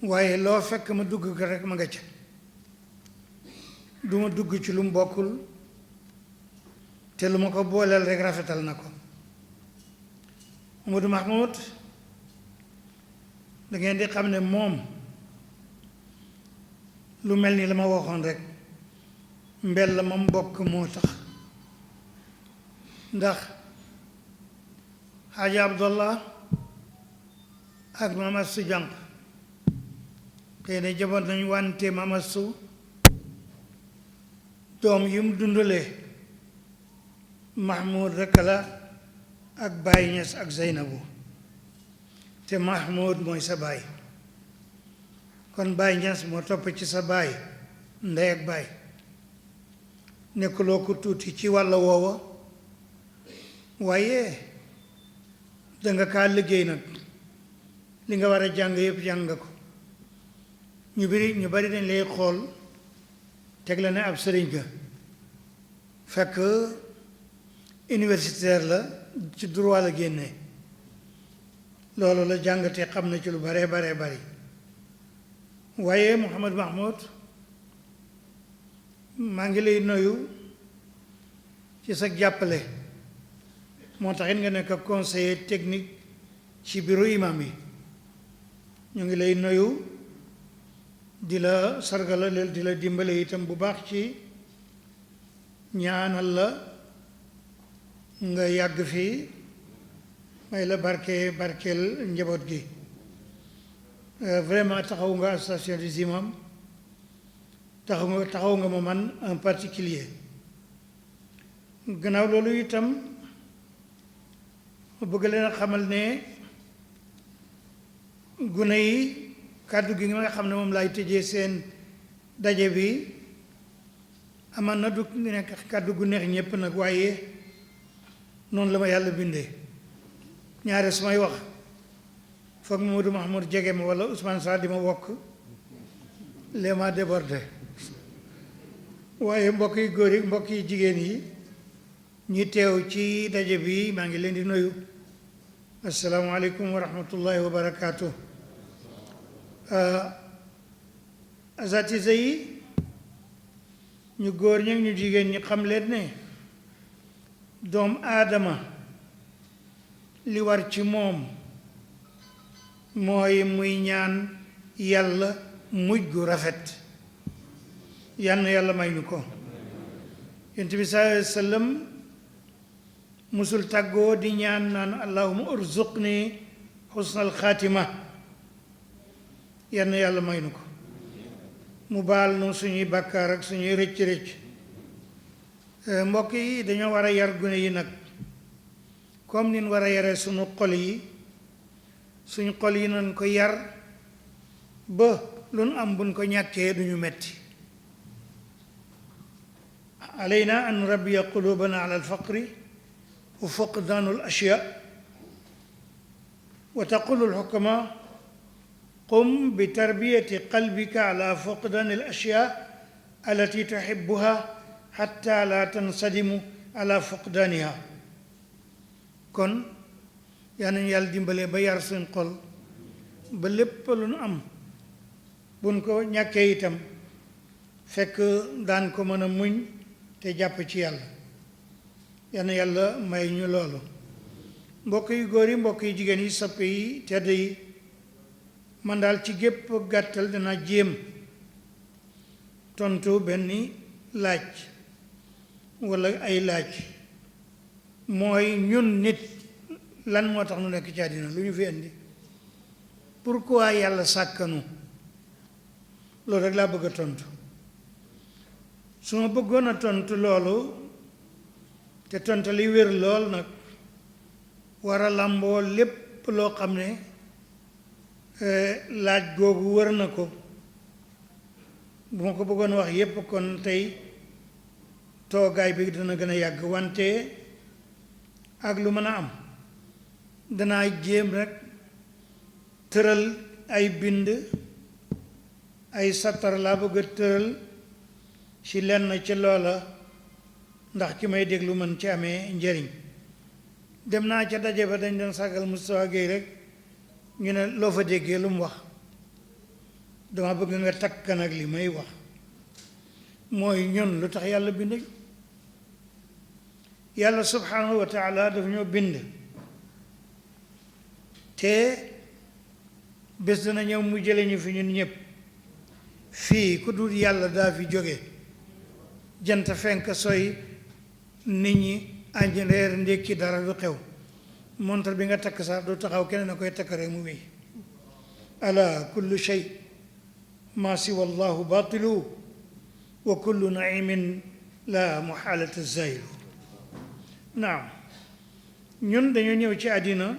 waaye loo fekk ma dugg ko rek ma nga ca du ma dugg ci lu mu bokkul te lu ma ko booleel rek rafetal na ko Amadou Mahmoud da ngeen di xam ne moom lu mel ni la ma waxoon rek mbel la ma mbokk moo tax ndax Xaaji Abdallah ak Mama Su Jànq xëy na jaboot nañu wante Mama Su doom yi mu dundalee Mahmoud rekk la ak Baye Niass ak Zeynabu te Mahmoud mooy sa baay kon Baye Niass moo topp ci sa baay ndey ak baay nekkuloo ko tuuti ci wàll woowa waaye danga kaa liggéey nag li nga war a jàng yëpp jàng nga ko ñu bari dañ lay xool teg la ne ab sëriñ ga fekk universitaire la ci droit la génne loolu la jàngatee xam na ci lu bare bari waaye Mouhamed Mahmoud maa ngi lay nuyu ci sa jàppale moo taxit nga nekk conseiller technique ci bureau imam yi ñu ngi lay nuyu di la sargala di la dimbale itam bu baax ci ñaanal la nga yàgg fii may la barkeel njaboot gi vraiment taxaw nga association des imams taxaw nga ma man en particulier gannaaw loolu itam bëgg leen a xamal ne gune yi kàddu gi nga xam ne moom laay tëjee seen daje bi aman na du nekk kàddu gu neex ñépp nag waaye noonu la ma yàlla bindee ñaare su may wax foog Mamadou Mahmoud jege ma wala Ousmane Sarr di ma wokk lee ma débordé waaye mbokk yi góor yi mbokk yi jigéen yi ñi teew ci daje bi maa ngi leen di nuyu asalaamaaleykum wa rahmatullahi wa barakaatu asatise yi ñu góor ñi ak ñu jigéen ñi xam leen ne doomu aadama li war ci moom mooy muy ñaan yàlla mujj gu rafet yann yàlla may ñu ko yonent bi sallallahu alayhi wa sallam musul tàggoo di ñaan naan allahuma urzuqni xusnal xaatima yann yàlla may nu ko mu baal nu suñuy bàkkaar ak suñuy rëcc-rëcc mbokk yi dañoo war a yar gune yi nag comme nin war a yare suñu xol yi suñu xol yi nañ ko yar ba lu nu am buñ ko ñàkkee duñu metti alayna an nurabbiya qulubana ala alfaqri wa fuqdanu alashya wa taqulu alxukama qum bi tarbiyati qalbika ala fuqdani alashya allati tuhibuha xatta la tansadimu ala fuqdaaniha kon yaa nañu yàlla dimbalee ba yar suñ xol ba lépp lu nu am buñ ko ñàkkee itam fekk daan ko mën a muñ te jàpp ci yàlla yal na yàlla may ñu loolu mbokk yu góor yi mbokk yu jigéen yi soppe yi tedd yi man daal ci gépp gàttal dana jéem tontu benn laaj walla ay laaj mooy ñun nit lan moo tax nu nekk ci àddina lu ñu fi indi pourquoi yàlla sàkkanu loolu rek laa bëgg a tontu su ma bëggoon a tontu loolu te tontu li wér lool nag war a làmboo lépp loo xam ne laaj googu wër na ko bu ma ko bëggoon wax yépp kon tey toogaay bi dana gën a yàgg wante ak lu mën a am danaa jéem rek tëral ay bind ay sattar laa bëgg a tëral ci lenn ci loola ndax ki may déglu mën ci amee njëriñ dem naa ca daje ba dañ doon sàggal Moustapha Gueye rek ñu ne loo fa déggee lu mu wax dama bëgg nga takk nag li may wax mooy ñun lu tax yàlla bind yàlla subhanahu wa taala dafa ñoo bind te bés dana ñëw mu jële ñu fi ñun ñëpp fii ku dul yàlla daa fi jóge jant fenk soy nit ñi añ reer ndékki dara du xew montar bi nga takk sax du taxaw keneen a koy takk rek mu wéy ala kullu shay ma siwa allahu batilu wa kullu naimin la muhalata zaylu naam ñun dañoo ñëw ci àddina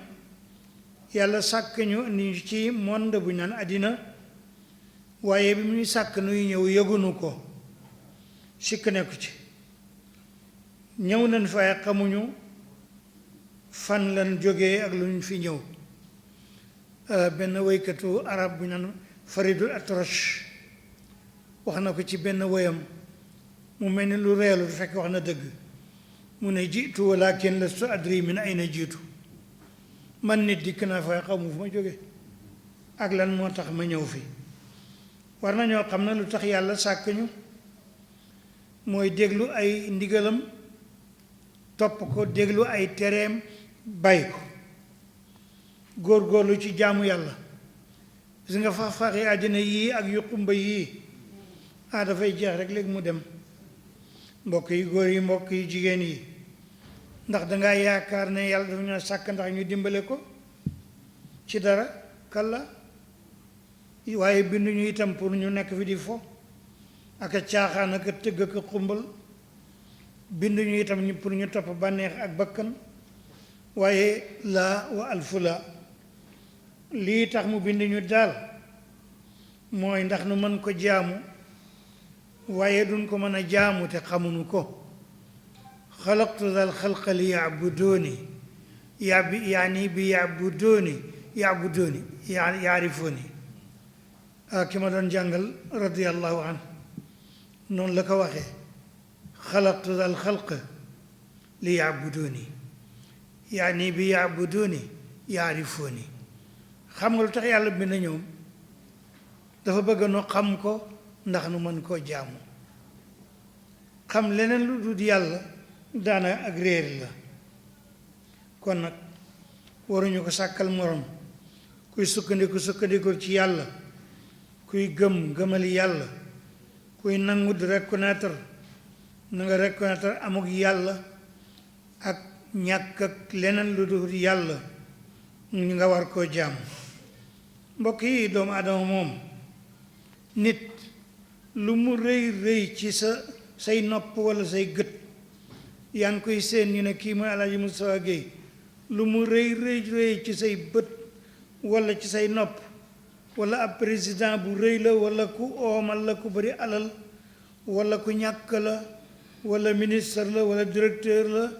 yàlla sàkk ñu ni ci monde bu ñu naan àddina waaye bi muy sàkk nuy ñëw yëgunu ko sikk nekku ci ñëw nañ fay xamuñu fan lan jógee ak lu ñu fi ñëw benn woykatu arab bu ñu naan Faridul Atrash wax na ko ci benn woyam mu mel ni lu reelu du fekk wax na dëgg mu ne jiitu walakin lastu adri min ayna jiitu man nit dikk naa fay xamu fu ma jóge ak lan moo tax ma ñëw fi war nañoo xam ne lu tax yàlla sàkk ñu mooy déglu ay ndigalam topp ko déglu ay tereem bay ko góor-góorlu ci jaamu yàlla gis nga fax-faxi àddina yii ak yuqumba yii dafay jeex rek léegi mu dem mbokk yi góor yi mbokk yi jigéen yi ndax dangaa yaakaar ne yàlla dafa ñoo sàkk ndax ñu dimbale ko ci dara kalla waaye binduñu itam pour ñu nekk fi di fo ak a caaxaan ak a tëgg ak a xumbal binduñu itam pour ñu topp bànneex ak bakkan waaye laa wa alfula lii tax mu binduñu daal mooy ndax nu mën ko jaamu waaye duñ ko mën a jaamu te xamuñu ko xalaqtu dal xalqa li yaabudooni yaani bi yaabudooni yaarifooni ki ma doon jàngal radiallahu an noonu la ko waxee xalaqtu dal xalqa li yaabudooni yaani bi yaabudooni yaarifooni xam nga lu tax yàlla bind ñoom dafa bëgg nu xam ko ndax nu mën koo jaamu xam leneen lu dul yàlla daana ak réer la kon nag waruñu ko sàkkal morom kuy sukkandikul ci yàlla kuy gëmal yàlla kuy nangu di reconnaître na nga reconnaître amuk yàlla ak ñàkk ak leneen lu dul yàlla ñu nga war koo jaamu mbokk yi doomu aadama moom nit lu mu rëy rëy ci say nopp walla say gët yaa ngi koy seen ñu ne kii mooy Alaaji Moustapha Gueye lu mu rëy rëy ci say bët walla ci say nopp walla ab président bu rëy la walla ku oomal la ku bari alal walla ku ñàkk la walla ministre la walla directeur la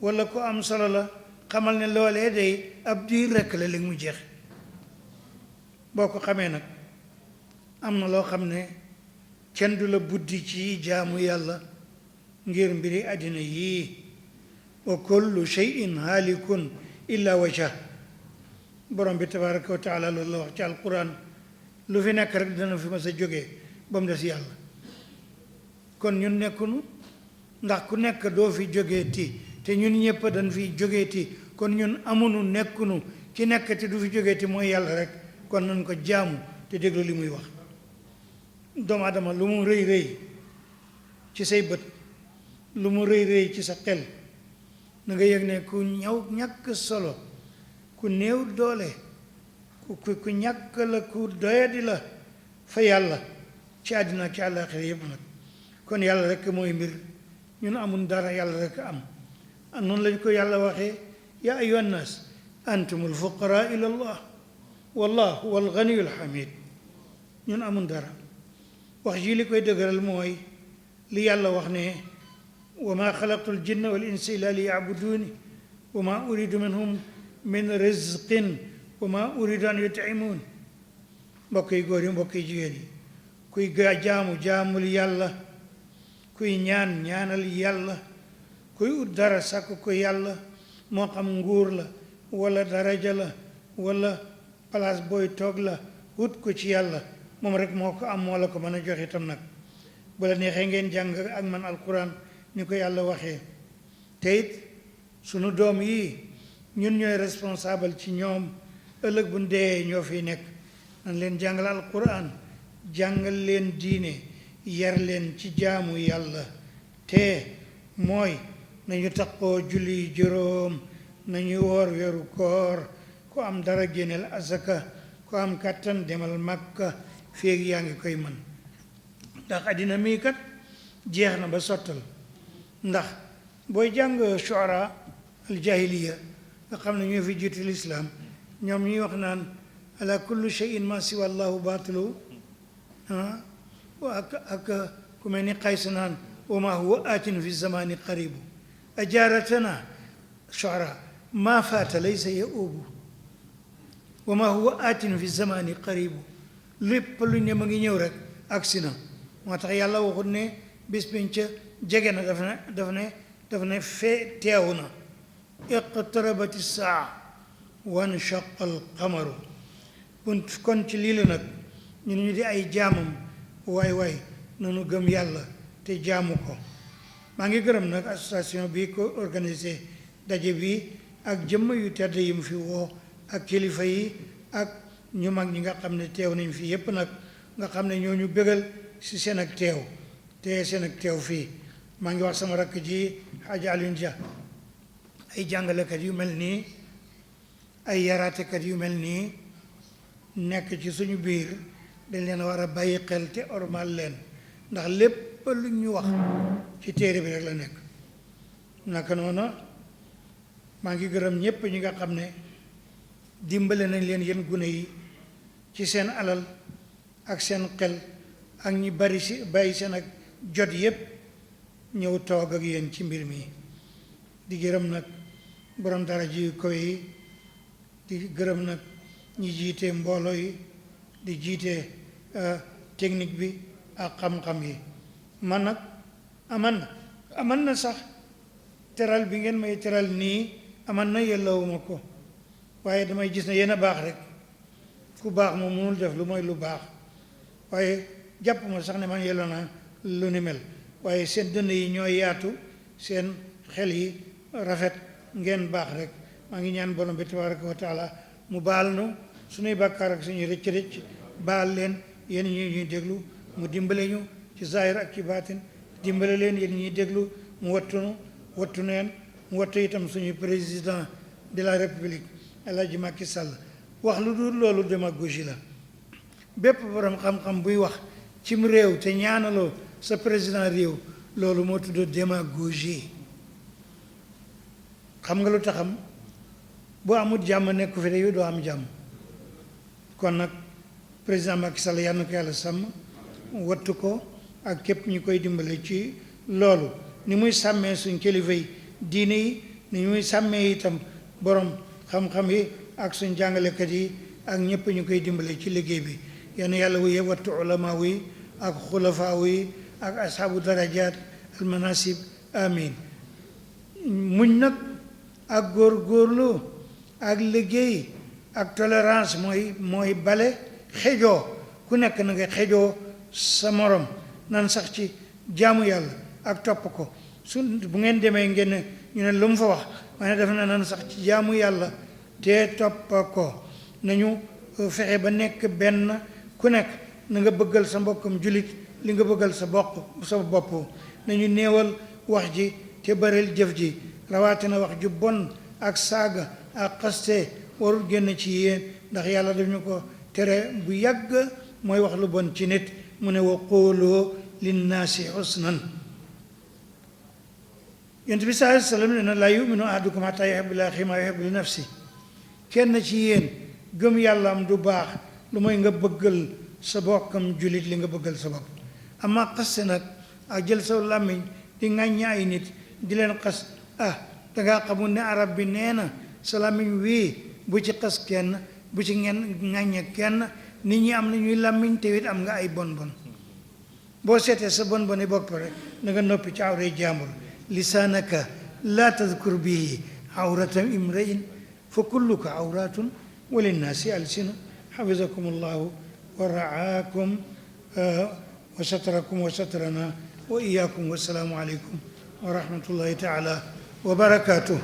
walla ku am solo la xamal ne loolee day ab diir rekk la léegi mu jeex boo ko xamee nag am na loo xam ne kenn du la buddi ci jaamu yàlla ngir mbiri àddina yii wa kullu shay'in haalikun illa wajha borom bi tabaraka wa taala loolu la wax ci alquran lu fi nekk rek dana fi mas a jógee ba mu des yàlla kon ñun nekkunu ndax ku nekk doo fi jógeeti te ñun ñëpp dañ fi jógeeti kon ñun amunu nekkunu ki nekk te du fi jógeeti mooy yàlla rek kon nañ ko jaamu te déglu li muy wax doomu adama lu mu rëy rëy ci say bët lu mu rëy rëy ci sa xel na nga yëg ne ku ñàkk solo ku néew doole ku ñàkk la ku doyadi la fa yàlla ci àddina ak ci àllaaxira yëpp nag kon yàlla rek mooy mbir ñun amul dara yàlla rek am noonu lañ ko yàlla waxee yaa ayyuha nnaas antumul fuqaraa ila allah wallahu huwal ganiyul hamid ñun amul dara wax ji li koy dëgëral mooy li yàlla wax ne wa ma xalaqtul jinna wal insa illa li yacbuduuni wa ma uridu minhum min rizqin wa ma uridu an yutcimuun mbokk yi góor yi mbokk yi jigéen yi kuy jaamul yàlla kuy ñaanal yàlla kuy ut dara sàkk ko yàlla moo xam nguur la wala daraja la wala place booy toog la ut ko ci yàlla moom rek moo ko am moo la ko mën a joxe itam nag bu la neexee ngeen jàng ak man alquran ni ko yàlla waxee te it sunu doom yi ñun ñooy responsable ci ñoom ëllëg bu dee ñoo fiy nekk nan leen jàngal alquran jàngal leen diine yar leen ci jaamu yàlla te mooy nañu taqoo julli juróom nañu woor weeru koor ku am dara génneel asaka ku am kàttan demal makka féeg yaa ngi koy mën ndax àddina mii kat jeex na ba sottal ndax booy jàng shuara al jahiliya nga xam ne ñoo fi jiitu lislaam ñoom ñuy wax naan ala kullu shay'in ma siwa allahu baatilu ak ku mel ni qays naan wa ma huwa aatin fi zamani qaribu ajaaratana shuara ma faata laysa yaubu wa ma huwa aatin fi zamani qaribu lépp lu ne ma ngi ñëw rek agsi na moo tax yàlla waxut ne bis biñ ca jege na daf ne fee teew na iqtarabati saa wanshaqa alqamaru kon ci lii la nag ñun ñu di ay jaamam waay nanu gëm yàlla te jaamu ko maa ngi gërëm nag association bi ko organisé daje bi ak jëmm yu tedd yi mu fi woo ak kilifa yi ak ñu mag ñi nga xam ne teew nañ fii yépp nag nga xam ne ñoo ñu bégal ci seen ak teew te seen ak teew fii maa ngi wax sama rakk ji Hadj Alioune Dia ay jàngalekat yu mel nii ay yaraatekat yu mel nii nekk ci suñu biir dañ leen war a bàyyi xel te ormal leen ndax lépp lu ñu wax ci téere bi rek la nekk naka noonu maa ngi gërëm ñépp ñi nga xam ne dimbale nañ leen yéen gune yi ci seen alal ak seen xel ak ñi bari si bàyyi seen ak jot yépp ñëw toog ak yéen ci mbir mi di gërëm nag borom dara ji ko yi di gërëm nag ñi jiite mbooloo yi di jiite technique bi ak xam-xam yi man nag aman na sax teral bi ngeen may teral nii aman na yellawuma ko waaye damay gis ne yéen a baax rek ku baax moom mënul def lu mooy lu baax waaye jàpp ma sax ne man yelloo naa lu ni mel waaye seen dënn yi ñooy yaatu seen xel yi rafet ngeen baax rek maa ngi ñaan borom bi tabaraka wa taala mu baal nu suñuy bàkkaar ak suñuy rëcc-rëcc baal leen yéen ñuy déglu mu dimbale ñu ci zahir ak ci baatin dimbale leen yéen ñuy déglu mu wattu neen mu wattu itam suñu président de la république El Hadji Macky Sall wax lu dul loolu démagogie la bépp borom xam-xam buy wax cim réew te ñaanaloo sa président réew loolu moo tudd démagogie xam nga lu taxam boo amul jàmm nekku fi de yow doo am jàmm kon nag président Macky Sall yal na ko yàlla sàmm wattu ko ak képp ñu koy dimbale ci loolu ni muy sàmmee suñ kilifa yi diine yi ni muy sàmmee itam borom xam-xam yi ak suñ jàngalekat yi ak ñëpp ñu koy dimbale ci liggéey bi yenn yàlla wuye wattu ulama yi ak xulafaa yi ak ashaabu darajaat almanasib amin muñ nag ak góorgóorlu ak liggéey ak tolérance mooy bale xejoo ku nekk na nga xejoo sa morom nan sax ci jaamu yàlla ak topp ko su bu ngeen demee ngeen ñu ne lu mu fa wax waaye def na nan sax ci jaamu yàlla te topp ko nañu fexe ba nekk benn ku nekk na nga bëggal sa mbokkam julit li nga bëggal sa bopp nañu néewal wax ji te baril jëf ji rawatina wax ju bon ak saaga ak xaste warul génn ci yéen ndax yàlla daf ñu ko tere bu yàgg mooy wax lu bon ci nit mu ne wa quulu linnaasi husnan yonent bi sallallahu alayhi wa sallam ne na laa yuminu ahadukum hatta yuhibba li axiihi maa yuhibbu li nafsi kenn ci yéen gëm yàlla am du baax lu mooy nga bëggal sa bokkam julit li nga bëggal sa bopp ama xaste nag ak jël sa làmmiñ di ŋàññi ay nit di leen xas dangaa xamul ne arab bi nee na sa làmmiñ wii bu ci xas kenn bu ci ngeen ŋàññe kenn nit ñi am na ñuy làmmiñ te it am nga ay bon bon boo seetee sa bon boni bopp rek na nga noppi ci awray jàmbur lisaanaka laa tadkur bihi awrata imrain fa kulluka awratun wa linnaasi alsinu xafizakum allahu wa raakum wa satarakum wa satarana wa iyaakum wassalaamu aleykum wa rahmatullahi taala wa barakatuh